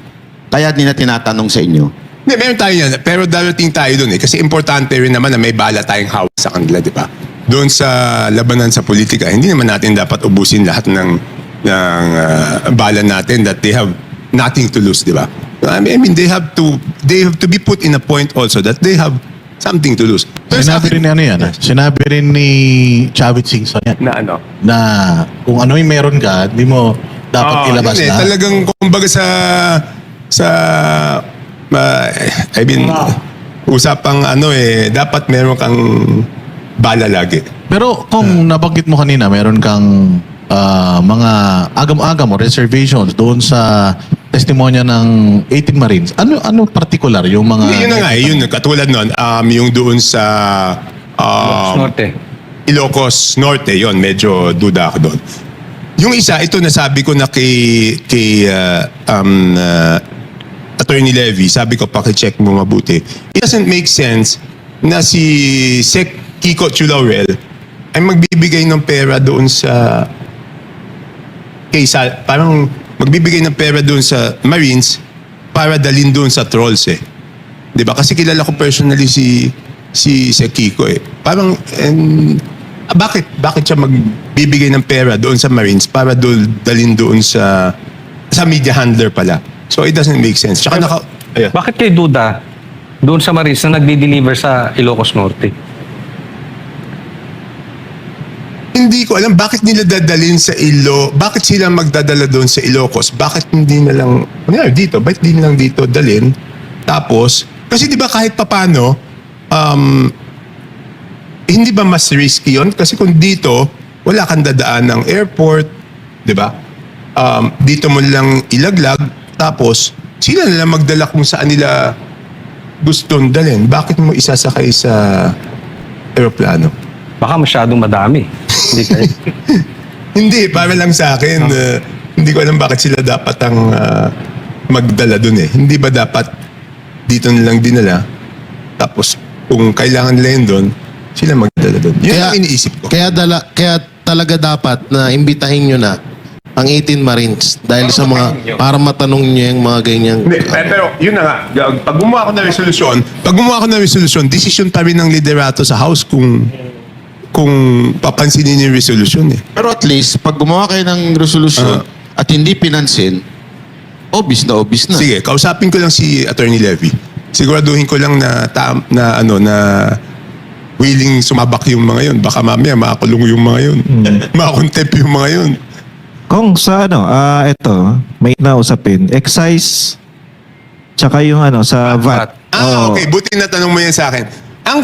Kaya din na tinatanong sa inyo. Hindi, meron tayo yan. Pero darating tayo dun eh. Kasi importante rin naman na may bala tayong hawak sa kanila, di ba? Doon sa labanan sa politika, hindi naman natin dapat ubusin lahat ng bala natin that they have nothing to lose, di ba? I mean, they have to be put in a point also that they have something to lose. Pero sa Sinabi akin- rin ni ano yan, sinabi rin ni Chavit Singson yan. na ano? Na kung ano yung meron ka, di mo dapat ilabas yun eh, na. talagang kumbaga I mean, usapang dapat meron kang bala lagi. Pero kung nabanggit mo kanina, meron kang mga agam-agam o reservations doon sa testimonya ng 18 Marines. Ano particular yung mga... Yun na nga, yun, katulad nun, yung doon sa Norte. Ilocos Norte, yon medyo duda ako doon. Yung isa, ito nasabi ko na kay Attorney Levy, sabi ko, pakicheck mo mabuti. It doesn't make sense na si Sec Kiko Chulaurel ay magbibigay ng pera doon sa parang magbibigay ng pera doon sa Marines para dalhin doon sa trolls eh. 'Di ba? Kasi kilala ko personally si Sec Kiko eh. Parang bakit siya magbibigay ng pera doon sa Marines para dalhin doon sa media handler pala. So it doesn't make sense. Tsaka Bakit kayo duda doon sa Marines na nagdi-deliver sa Ilocos Norte? Hindi ko alam bakit nila dadalhin sa bakit sila magdadala doon sa Ilocos? Bakit hindi na lang, dito, bakit hindi na lang dito dalhin? Tapos, kasi di ba kahit papano, hindi ba mas risky yun? Kasi kung dito, wala kang dadaan ng airport, di ba? Dito mo lang ilaglag, tapos sila na lang magdala kung saan nila gustong dalhin. Bakit mo isasakay sa aeroplano? Baka masyadong madami. Hindi kayo. Hindi, para lang sa akin. Hindi ko alam bakit sila dapat ang magdala dun eh. Hindi ba dapat dito nilang dinala? Tapos kung kailangan nila yun dun, sila magdala dun. Yun ang iniisip ko. Kaya talaga dapat na imbitahin nyo na ang 18 Marines dahil sa mga para matanong nyo yung mga ganyan. Hindi, pero yun na nga. Pag gumawa ako ng resolusyon, decision pa rin ng liderato sa House kung papansinin yung resolution eh. Pero at least, pag gumawa kayo ng resolusyon at hindi pinansin, obvious na. Sige, kausapin ko lang si Attorney Levy. Siguraduhin ko lang na willing sumabak yung mga yun. Baka mamaya makakulong yung mga yun. Makakontempt yung mga yun. Kung sa ito, may nausapin, excise, tsaka yung sa VAT. Oo. Okay. Buti na tanong mo yan sa akin. Ang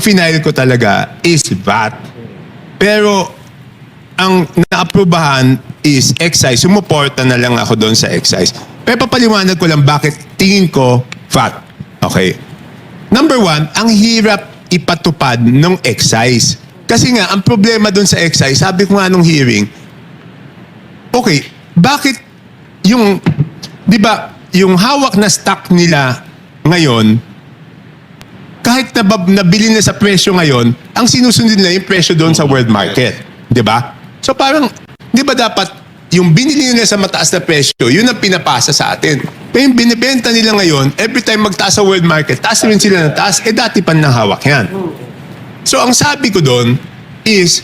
final ko talaga is VAT. Pero ang naaprubahan is excise. Sumuporta na lang ako doon sa excise. Pero papaliwanag ko lang bakit tingin ko VAT. Okay. Number one, ang hirap ipatupad ng excise. Kasi nga, ang problema doon sa excise, sabi ko nga nung hearing, okay, bakit di ba, yung hawak na stock nila ngayon, kahit nabili na sa presyo ngayon, ang sinusunod nila yung presyo doon sa world market. Di ba? So parang, di ba dapat yung binili nila sa mataas na presyo, yun ang pinapasa sa atin. Pero yung binibenta nila ngayon, every time magtaas sa world market, taas rin sila ng taas, dati pa nang hawak yan. So ang sabi ko doon is,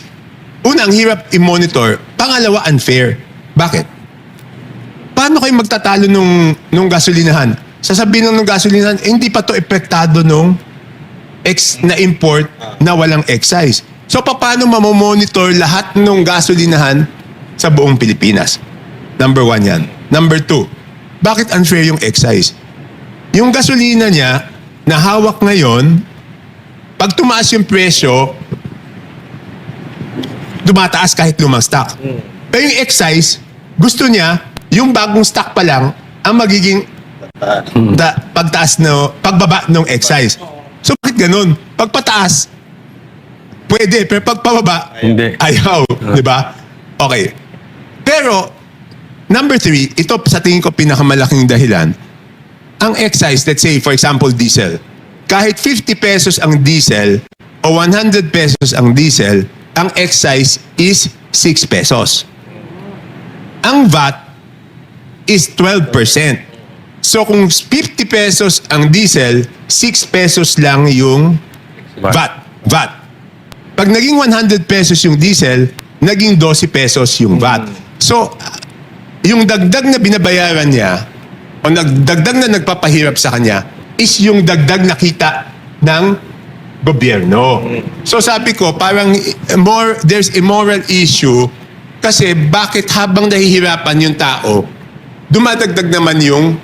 una, ang hirap i-monitor. Pangalawa, unfair. Bakit? Paano kayo magtatalo nung gasolinahan? sasabihin ng gasolinahan, hindi pa to epektado nung na import na walang excise. So, paano mamomonitor lahat ng gasolinahan sa buong Pilipinas? Number 1 yan. Number 2, bakit unfair yung excise? Yung gasolina niya, na hawak ngayon, pag tumaas yung presyo, dumataas kahit lumang stock. Pero yung excise, gusto niya, yung bagong stock pa lang, ang magiging pagbaba ng excise. So bakit ganun? Pagpataas, pwede, pero pagpababa, Hindi. ayaw. Di ba? Okay. Pero, number 3, ito sa tingin ko pinakamalaking dahilan, ang excise, let's say, for example, diesel. Kahit 50 pesos ang diesel o 100 pesos ang diesel, ang excise is 6 pesos. Ang VAT is 12%. So kung 50 pesos ang diesel, 6 pesos lang yung VAT. Pag naging 100 pesos yung diesel, naging 12 pesos yung VAT. So, yung dagdag na binabayaran niya, o dagdag na nagpapahirap sa kanya, is yung dagdag na kita ng gobyerno. So sabi ko, parang there's a moral issue kasi bakit habang nahihirapan yung tao, dumadagdag naman yung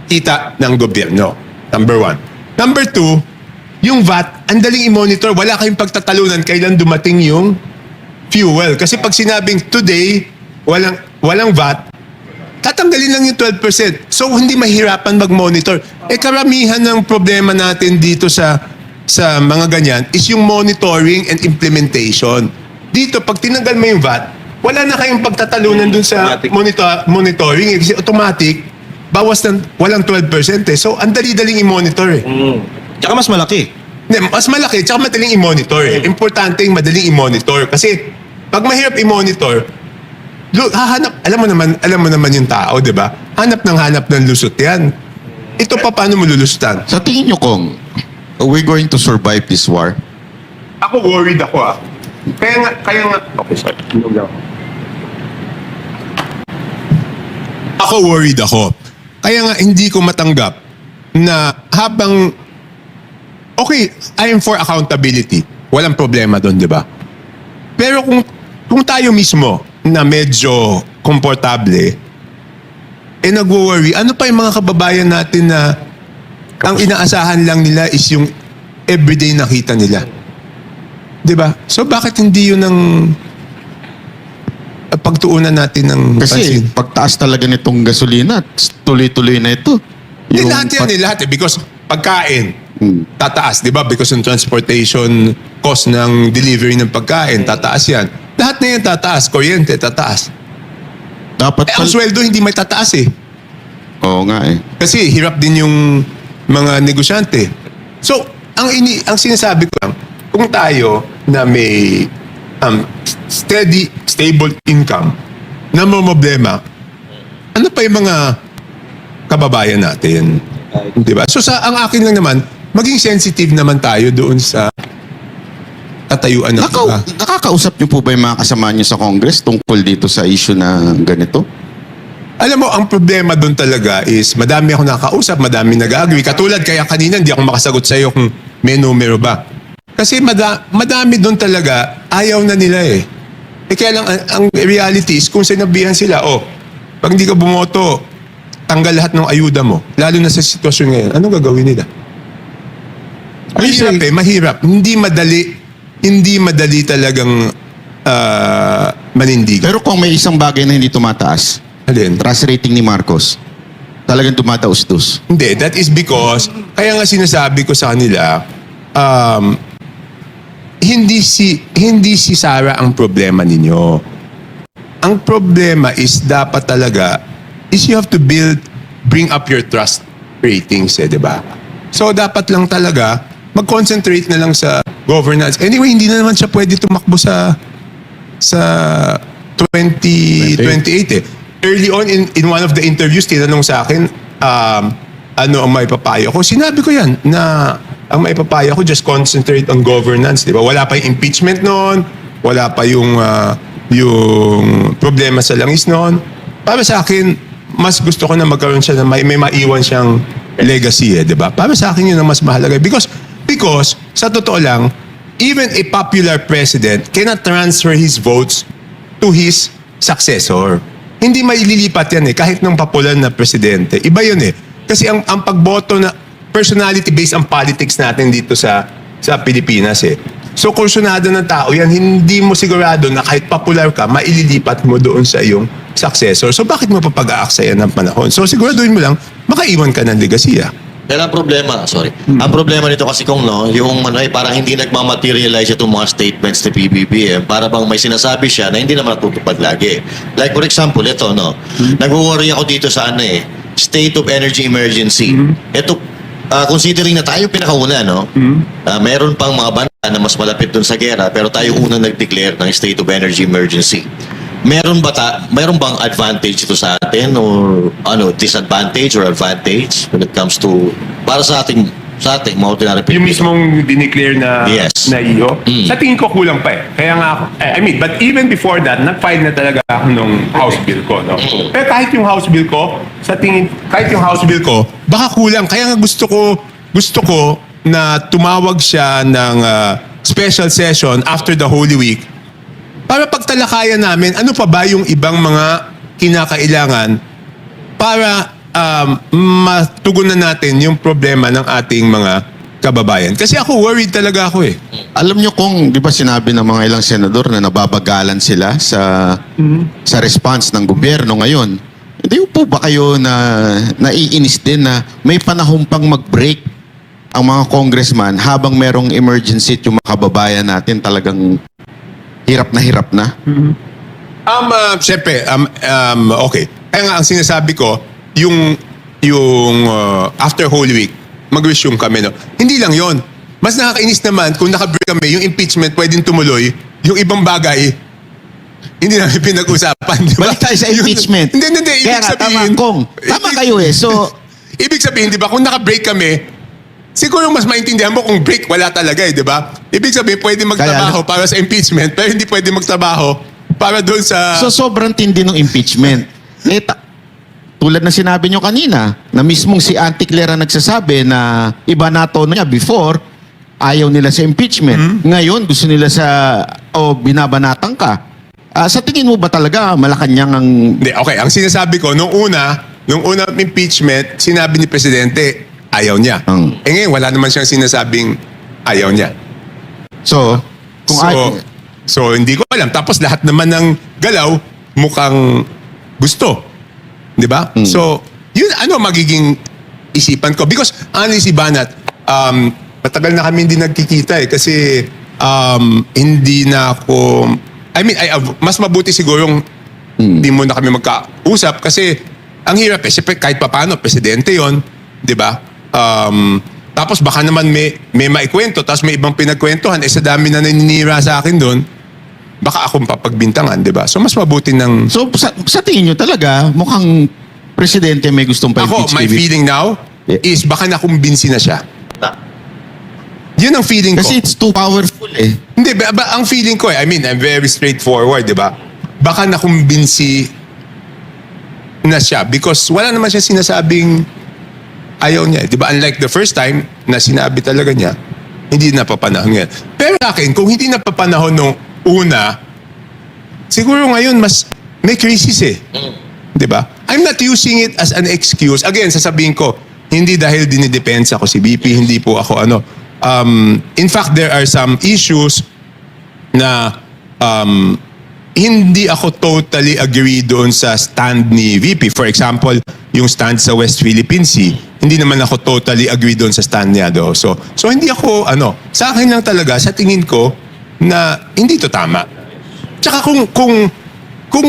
kita ng gobyerno. Number 1. Number 2, yung VAT, ang daling i-monitor. Wala kayong pagtatalunan kailan dumating yung fuel. Kasi pag sinabing today, walang VAT, tatanggalin lang yung 12%. So, hindi mahirapan mag-monitor. Karamihan ng problema natin dito sa mga ganyan is yung monitoring and implementation. Dito, pag tinanggal mo yung VAT, wala na kayong pagtatalunan dun sa monitoring. Kasi automatic, bawas ng walang 12% eh. So, ang dali-daling i-monitor eh. Tsaka mas malaki. Mas malaki, tsaka madaling i-monitor eh. Importante yung madaling i-monitor. Kasi, pag mahirap i-monitor, alam mo naman yung tao, di ba? Hanap ng lusot yan. Ito pa, paano mo lulusutan? Sa tingin nyo, Kong, we're going to survive this war? Ako worried ako Kaya nga, okay, sorry. Ako worried ako. Kaya nga hindi ko matanggap na habang, okay, I am for accountability. Walang problema doon, di ba? Pero kung tayo mismo na medyo komportable, nagwo-worry, ano pa yung mga kababayan natin na ang inaasahan lang nila is yung everyday nakita nila. Di ba? So bakit hindi yun ang pagtuunan natin ng Kasi pansin? pagtaas talaga nitong gasolina, tuloy-tuloy na ito. Lahat yan. Because pagkain, tataas, di ba? Because ng transportation cost ng delivery ng pagkain, tataas yan. Lahat na yan tataas. Kuryente, tataas. Dapat Ang sweldo hindi may tataas eh. Oo nga eh. Kasi hirap din yung mga negosyante. So, ang sinasabi ko lang, kung tayo na may steady, stable income, na may problema, ano pa yung mga kababayan natin? Diba? So, ang akin lang naman, maging sensitive naman tayo doon sa katayuan ng iba. Nakakausap niyo po ba yung mga kasama niyo sa Congress tungkol dito sa issue na ganito? Alam mo, ang problema doon talaga is madami ako nakausap, madami nag-agree. Katulad, kaya kanina hindi ako makasagot sa iyo kung may numero ba. Kasi madami doon talaga, ayaw na nila eh. Kaya lang, ang reality is kung sinabihan sila, pag hindi ka bumoto, tanggal lahat ng ayuda mo. Lalo na sa sitwasyon ngayon, anong gagawin nila? Mahirap. Hindi madali talagang manindigan. Pero kung may isang bagay na hindi tumataas, Alin? trust rating ni Marcos, talagang tumataus-tus. Hindi, that is because, kaya nga sinasabi ko sa kanila, hindi si Sara ang problema ninyo. Ang problema is dapat talaga, is you have to bring up your trust ratings di ba? So dapat lang talaga, mag-concentrate na lang sa governance. Anyway, hindi na naman siya pwede tumakbo sa 2028 Early on in one of the interviews, tinanong sa akin, ano ang maipapayo ko. Sinabi ko yan, na ang maipapayo ko, just concentrate on governance. Di ba? Wala pa yung impeachment noon, wala pa yung problema sa langis noon. Para sa akin, mas gusto ko na magkaroon siya na may maiwan siyang legacy di ba? Para sa akin yun ang mas mahalaga. Because sa totoo lang, even a popular president cannot transfer his votes to his successor. Hindi maililipat yan kahit ng popular na presidente. Iba yun Kasi ang pagboto na personality based ang politics natin dito sa Pilipinas So kursunado ng tao yan, hindi mo sigurado na kahit popular ka, maililipat mo doon sa iyong successor. So bakit mo pa pag-aaksayan ng panahon? So siguraduhin mo lang, makaiwan ka ng legasiya. Pero ang problema, ang problema nito kasi kung yung parang hindi nagmamaterialize itong mga statements ni PBBM, para bang may sinasabi siya na hindi naman natutupad lagi. Like for example, ito nag-worry ako dito sa state of energy emergency. Ito, considering na tayo pinakauna, meron pang mga banda na mas malapit dun sa gera, pero tayo unang nag-declare ng state of energy emergency. Meron bang advantage ito sa atin or disadvantage or advantage when it comes to para sa ating mga ordinary people? Yung mismong dineclare na Yes. na iyo, sa tingin ko kulang pa Kaya nga ako, but even before that, nag-file na talaga ako nung House Bill ko, Pero kahit yung House Bill ko, baka kulang. Kaya nga gusto ko na tumawag siya ng special session after the Holy Week para pagtalakayan namin ano pa ba yung ibang mga kinakailangan para matugunan natin yung problema ng ating mga kababayan. Kasi ako, worried talaga ako Alam nyo kung, di ba sinabi ng mga ilang senador na nababagalan sila sa response ng gobyerno ngayon? Hindi po ba kayo na naiinis din na may panahon pang mag-break ang mga congressman habang merong emergency at yung mga kababayan natin talagang hirap na? Siyempre, okay. Kaya nga ang sinasabi ko, yung after Holy Week, mag-resume kami. Hindi lang yon. Mas nakakainis naman kung naka-break kami, yung impeachment pwedeng tumuloy, yung ibang bagay, hindi namin pinag-usapan. Diba? Balik tayo sa impeachment. Hindi. Kaya nga, tama kayo So, ibig sabihin, di ba, kung naka-break kami, siguro mas maintindihan mo kung break, wala talaga di ba? Ibig sabihin, pwede magtrabaho para sa impeachment, pero hindi pwede magtrabaho para doon sa... So sobrang tindi ng impeachment. Tulad na sinabi nyo kanina, na mismong si Auntie Clara nagsasabi na iba na tono niya before, ayaw nila sa impeachment. Ngayon, gusto nila binabanatan ka. Sa tingin mo ba talaga Malacanang ang... Hindi, okay. Ang sinasabi ko, nung unang impeachment, sinabi ni Presidente, ayaw niya. Ngayon, wala naman siyang sinasabing ayaw niya. So, So, hindi ko alam. Tapos lahat naman ng galaw, mukhang gusto. Di ba? So, yun magiging isipan ko. Because, honestly, Banat, matagal na kami hindi nagkikita kasi hindi na ako... mas mabuti siguro hindi mo na kami magkausap kasi ang hirap siyempre kahit papaano, presidente yon, di ba? Tapos baka naman may maikwento tapos may ibang pinagkwentuhan sa dami na naninira sa akin doon, baka akong papagbintangan, di ba? So mas mabuti ng... So, sa tingin nyo talaga, mukhang presidente may gustong pa-impeach. Ako, my feeling now is baka nakumbinsi na siya. Yun ang feeling ko. Kasi it's too powerful Hindi, ang feeling ko I'm very straightforward, di ba? Baka nakumbinsi na siya because wala naman siya sinasabing ayaw niya. Di ba? Unlike the first time na sinabi talaga niya, hindi napapanahon yan. Pero akin, kung hindi napapanahon nung una, siguro ngayon mas may crisis Di ba? I'm not using it as an excuse. Again, sasabihin ko, hindi dahil dinidepensa ko si BP, hindi po ako in fact, there are some issues na hindi ako totally agree doon sa stand ni VP. For example, yung stand sa West Philippine Sea, hindi naman ako totally agree doon sa stand niya do. So hindi ako, sa akin lang talaga, sa tingin ko, na hindi to tama. Tsaka kung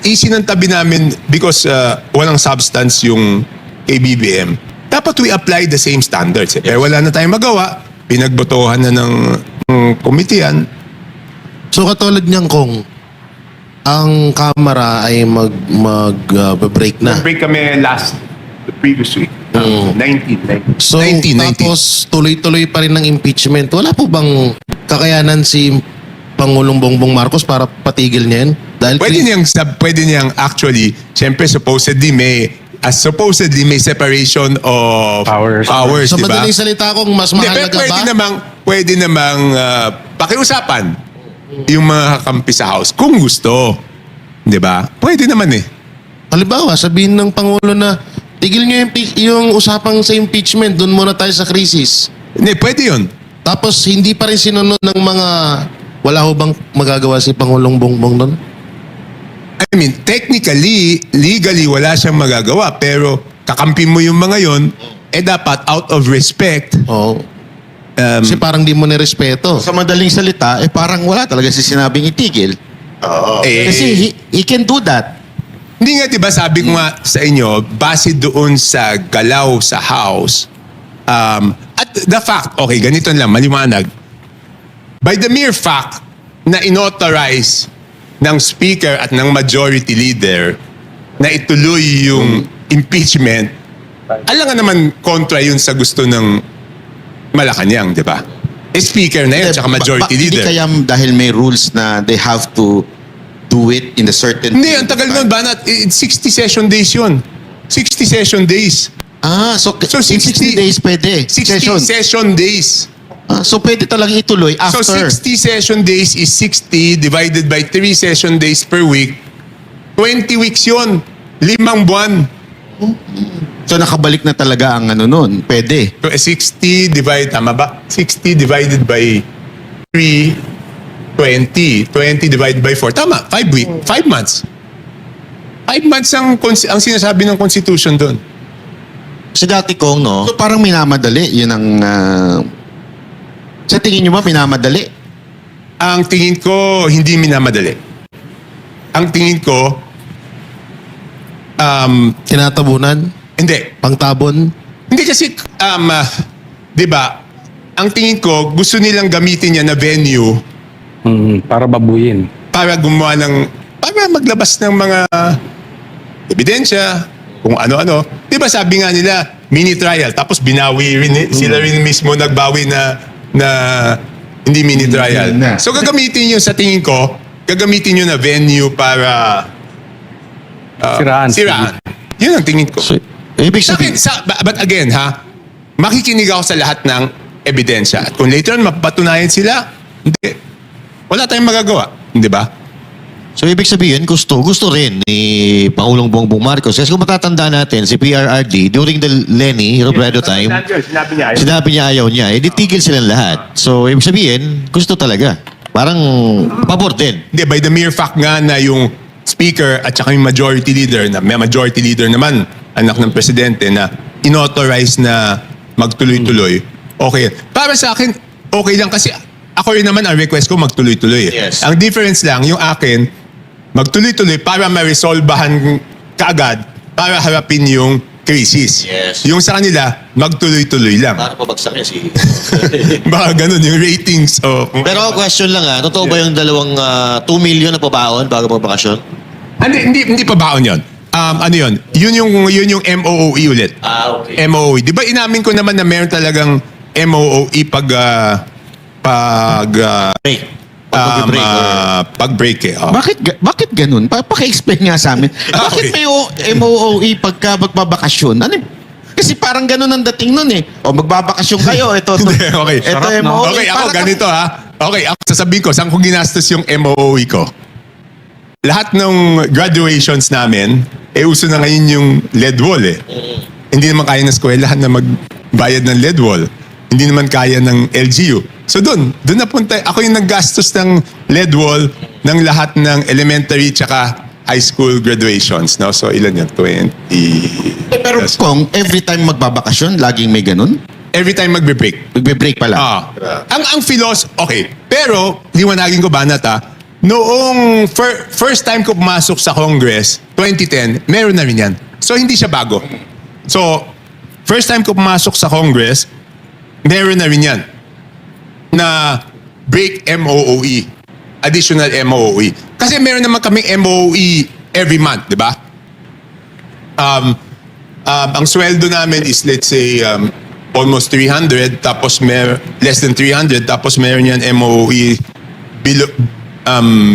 isinantabi namin because walang substance yung KBBM, dapat we apply the same standards. Pero wala na tayong magawa, pinagbotohan na ng komitiyan. So katulad niyang kung ang Kamara ay mag-break na. Break kami the previous week. 19. So 19. tapos tuloy-tuloy pa rin ng impeachment. Wala po bang kakayanan si Pangulong Bongbong Marcos para patigil niya yan? Dahil Pwede niyang actually, siyempre supposedly may separation of Powers. sa di ba? madaling salita kung mas Hindi, mahalaga pero ba? pwede namang pakiusapan yung mga kakampi sa House kung gusto. Di ba? Pwede naman eh. Halimbawa, sabihin ng Pangulo na tigil nyo yung usapang sa impeachment, doon muna tayo sa krisis. Hindi, pwede yun. Tapos hindi pa rin sinunod ng mga... Wala ho bang magagawa si Pangulong Bongbong doon? I mean, technically, legally, wala siyang magagawa. Pero kakampi mo yung mga yon, dapat out of respect. Oo. Kasi parang di mo nirespeto. Sa madaling salita, parang wala talaga si sinabing itigil. Kasi he can do that. Hindi nga, di ba, sabi ko nga sa inyo, base doon sa galaw sa House, at the fact, okay, ganito lang, maliwanag. By the mere fact na inauthorize ng Speaker at ng Majority Leader na ituloy yung impeachment, alam nga naman kontra yun sa gusto ng Malacanang, di ba? Speaker na yun, tsaka Majority Leader. Hindi kaya dahil may rules na they have to do it in a certain... Hindi, ang tagal nun, Banat. 60 session days yun. 60 session days. So So, 60 days pwede. 60 session days. So pwede talagang ituloy after. So 60 session days is 60 divided by 3 session days per week. 20 weeks yun. 5 buwan. So nakabalik na talaga ang ano nun. Pwede. So 60 tama ba? 60 divided by 3, 20. 20 divided by 4. Tama, 5 weeks. 5 months. 5 months ang sinasabi ng Constitution doon. Kasi dati kong, no? So parang minamadali. Yun ang... sa tingin nyo ba minamadali? Ang tingin ko, hindi minamadali. Ang tingin ko, Tinatabunan? hindi. Pangtabon? Hindi kasi, di ba, ang tingin ko, gusto nilang gamitin niya na venue Para babuyin. para maglabas ng mga ebidensya, kung ano-ano. Di ba sabi nga nila, mini trial, tapos binawi rin, sila rin mismo nagbawi na hindi mini trial. So gagamitin yun sa tingin ko, gagamitin yun na venue para Siraan. Yun ang tingin ko. So, ibig Sa akin, sabihin, but again, makikinig ako sa lahat ng ebidensya. At kung later on mapatunayan sila, hindi. Wala tayong magagawa. Hindi ba? so ibig sabihin, gusto rin ni Pangulong Bongbong Marcos. Kasi kung matatanda natin, si PRRD, during the Lenny Robredo time, sinabi niya ayaw niya. Tigil silang lahat. So, ibig sabihin, gusto talaga. Parang pabor din. Hindi, by the mere fact nga na yung speaker at saka yung majority leader, na may majority leader naman, anak ng presidente, na inauthorize na magtuloy-tuloy, okay. Para sa akin, okay lang kasi ako rin naman ang request ko magtuloy-tuloy. Yes. Ang difference lang, yung akin, magtuloy-tuloy para ma-resolbahan kaagad para harapin yung crisis. Yes. Yung sa kanila, magtuloy-tuloy lang. Para pabagsak niya si... Baka ganun yung ratings. Pero question lang totoo ba yung dalawang 2 million na pabaon bago magbakasyon? Hindi pa baon yun. Ano yun? Yun yung MOOE ulit. Okay. MOOE. Di ba inamin ko naman na meron talagang MOOE Break. Pag-break. pag-break eh. Oh. Bakit ganun? Paki-explain nga sa amin. Bakit Okay. may MOOE pagka magbabakasyon? Ano? Kasi parang ganun ang dating nun eh. O magbabakasyon kayo. Ito. Hindi, okay. Ito Sarap, no? MOOE. Okay, ako Parang- ganito Okay, ako sasabihin ko, saan ko ginastos yung MOOE ko? Lahat ng graduations namin, uso na ngayon yung LED wall eh. Hindi naman kaya ng eskwelahan na magbayad ng LED wall. Hindi naman kaya ng LGU. So doon napunta. Ako yung naggastos ng LED wall ng lahat ng elementary tsaka high school graduations. No? So ilan yun? 20... Pero kung every time magbabakasyon, laging may ganun? Every time magbe-break. Magbe-break pala. Ang okay. Pero, liwanagin ko ba noong first time ko pumasok sa Congress, 2010, meron na rin yan. So, hindi siya bago. So, first time ko pumasok sa Congress, meron na rin yan. Na break MOOE. Additional MOOE. Kasi meron naman kaming MOOE every month, di ba? Ang sweldo namin is, let's say, almost 300, tapos less than 300, tapos meron yan MOOE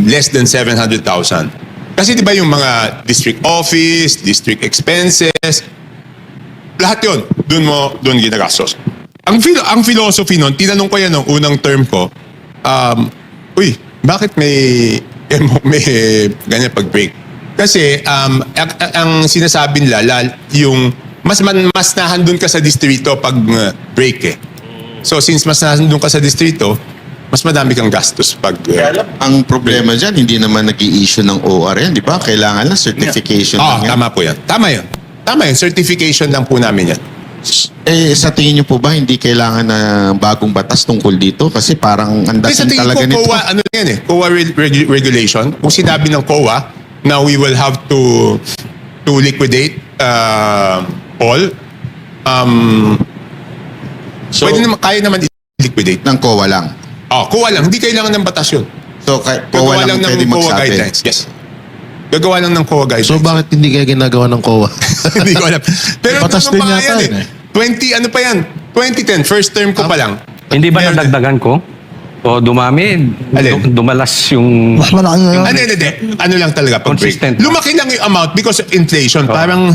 less than 700,000. Kasi di ba yung mga district office, district expenses, lahat yun, doon ginagastos. Ang philosophy nun, tinanong ko yan nung unang term ko, bakit may ganyan pag-break? Kasi ang sinasabi nila, yung mas nahandun ka sa distrito pag break eh. So since mas nahandun ka sa distrito, mas madami kang gastos pag... Ang problema dyan, hindi naman nag-i-issue ng OR yan, di ba? Kailangan lang certification lang yan. Tama po yan. Tama yun. Certification lang po namin yan. Sa tingin niyo po ba hindi kailangan na bagong batas tungkol dito? Kasi parang ang Kasi sa dating tingin talaga ko, nito. COA, ano yan eh, COA regulation. Kung sinabi ng COA, now we will have to liquidate all. So, Pwede naman, kaya naman i-liquidate. ng COA lang. COA lang. Hindi kailangan ng batas yun. So, COA lang pwede ng COA magsabi. guidelines. Yes. Gagawa lang ng COA guidelines. So bakit hindi kaya ginagawa ng COA? Hindi ko alam. Pero Batas nung din pa yata yan yun eh. 20, ano pa yan? 2010, first term ko pa lang. Hindi ba Meron- nadagdagan ko? O dumami, Alin? dumalas yung... Mas malaki na yun. Hindi. Ano lang talaga pag break. Consistent. Lumaki lang yung amount because of inflation. Parang,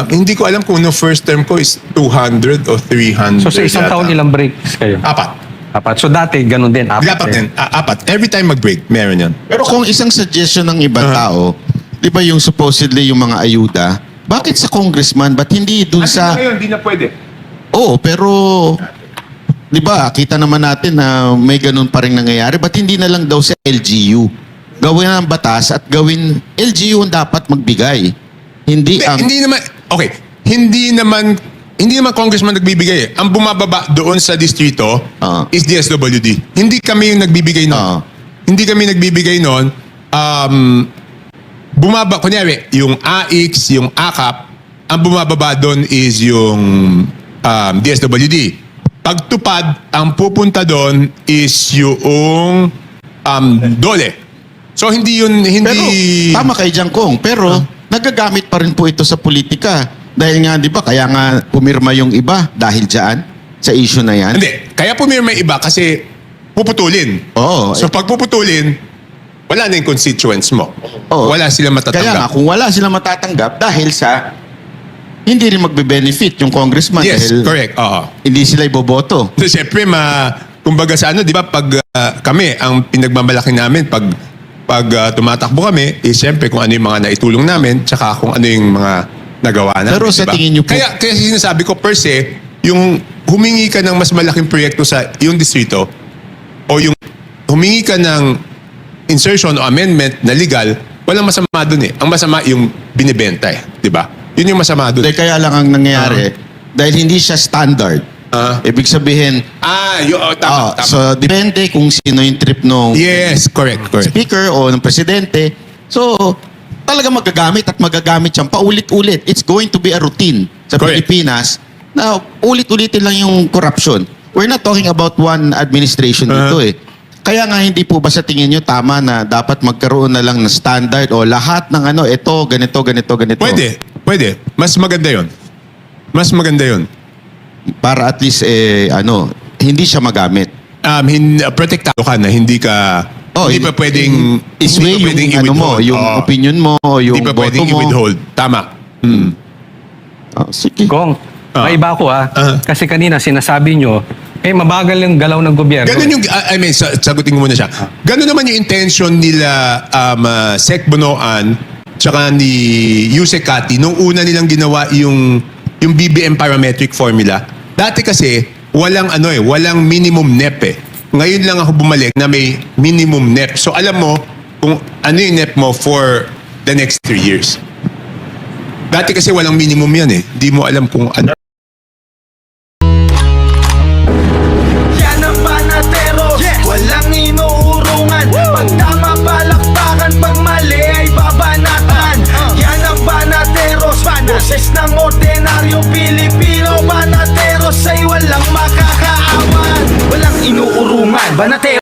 hindi ko alam kung no first term ko is 200 o 300. So sa isang yata. taon, ilang breaks kayo? Apat. So dati, ganun din. Dapat din. Apat. Every time mag-break, meron yan. Pero kung isang suggestion ng ibang tao, di ba yung supposedly yung mga ayuda, bakit sa congressman, ba't hindi dun sa... ngayon, hindi na pwede. Oo, pero... Di ba, kita naman natin na may ganun pa rin nangyayari. Ba't hindi na lang daw sa LGU? Gawin ang batas at gawin... LGU ang dapat magbigay. Hindi ang... Hindi naman, okay. Hindi naman congressman nagbibigay eh. Ang bumababa doon sa distrito is DSWD. Hindi kami yung nagbibigay noon. Hindi kami nagbibigay noon. Bumaba, kunyari, yung AIX, yung AKAP, ang bumababa doon is yung DSWD. Pagtupad, ang pupunta doon is yung DOLE. So hindi yun, Pero tama kay Jangkong, pero nagagamit pa rin po ito sa politika. Dahil nga, di ba, kaya nga pumirma yung iba dahil dyan, sa issue na yan. Hindi. Kaya pumirma iba kasi puputulin. Oo. So pag puputulin, wala na yung constituents mo. Oo. Wala silang Kaya nga, matatanggap. kung wala silang matatanggap dahil sa hindi rin magbe-benefit yung congressman Yes, dahil correct. Oo. hindi sila iboboto. So siyempre, kumbaga sa ano, di ba, pag kami, ang pinagmamalaki namin, pag tumatakbo kami, siyempre kung ano yung mga naitulong namin, tsaka kung ano yung mga nagawa namin. Pero sa diba? tingin niyo po- Kaya sinasabi ko, per se, yung humingi ka ng mas malaking proyekto sa yung distrito, o yung humingi ka ng insertion o amendment na legal, walang masama dun eh. Ang masama yung binibenta eh. Di ba? Yun yung masama dun. Dahil kaya lang ang nangyayari, dahil hindi siya standard. Ibig sabihin, Tama. so depende kung sino yung trip nung Yes, correct. speaker o ng presidente. So, talaga magagamit at magagamit siyang paulit-ulit. It's going to be a routine sa Correct. Pilipinas na ulit-ulitin lang yung corruption. We're not talking about one administration dito eh. Kaya nga hindi po ba sa tingin nyo tama na dapat magkaroon na lang ng standard o lahat ng ano, ito, ganito. Pwede. Mas maganda yun. Para at least, hindi siya magamit. Protektado ka na, hindi ka... hindi pa pwedeng... Isway yung ano mo, yung opinion mo, o yung Hindi pa boto pwedeng mo. i-withhold. Tama. Sige. Gong, may iba ako kasi kanina sinasabi nyo, mabagal yung galaw ng gobyerno. Ganun yung... sagutin ko muna siya. Ganun naman yung intention nila Sec Bonoan tsaka ni Yusek Kati nung una nilang ginawa yung BBM parametric formula. Dati kasi, walang minimum NEP eh. Ngayon lang ako bumalik na may minimum NEP. So alam mo kung ano yung NEP mo for the next 3 years. Dati kasi walang minimum yan eh. Di mo alam kung ano. Yan ang banatero, walang inuurungan. Pag tama palakpakan, pag mali ay babanatan. Yan ang banateros, boses ng ordinaryong Pilipino. Banateros ay walang makakaawan, walang inuurungan. Banatero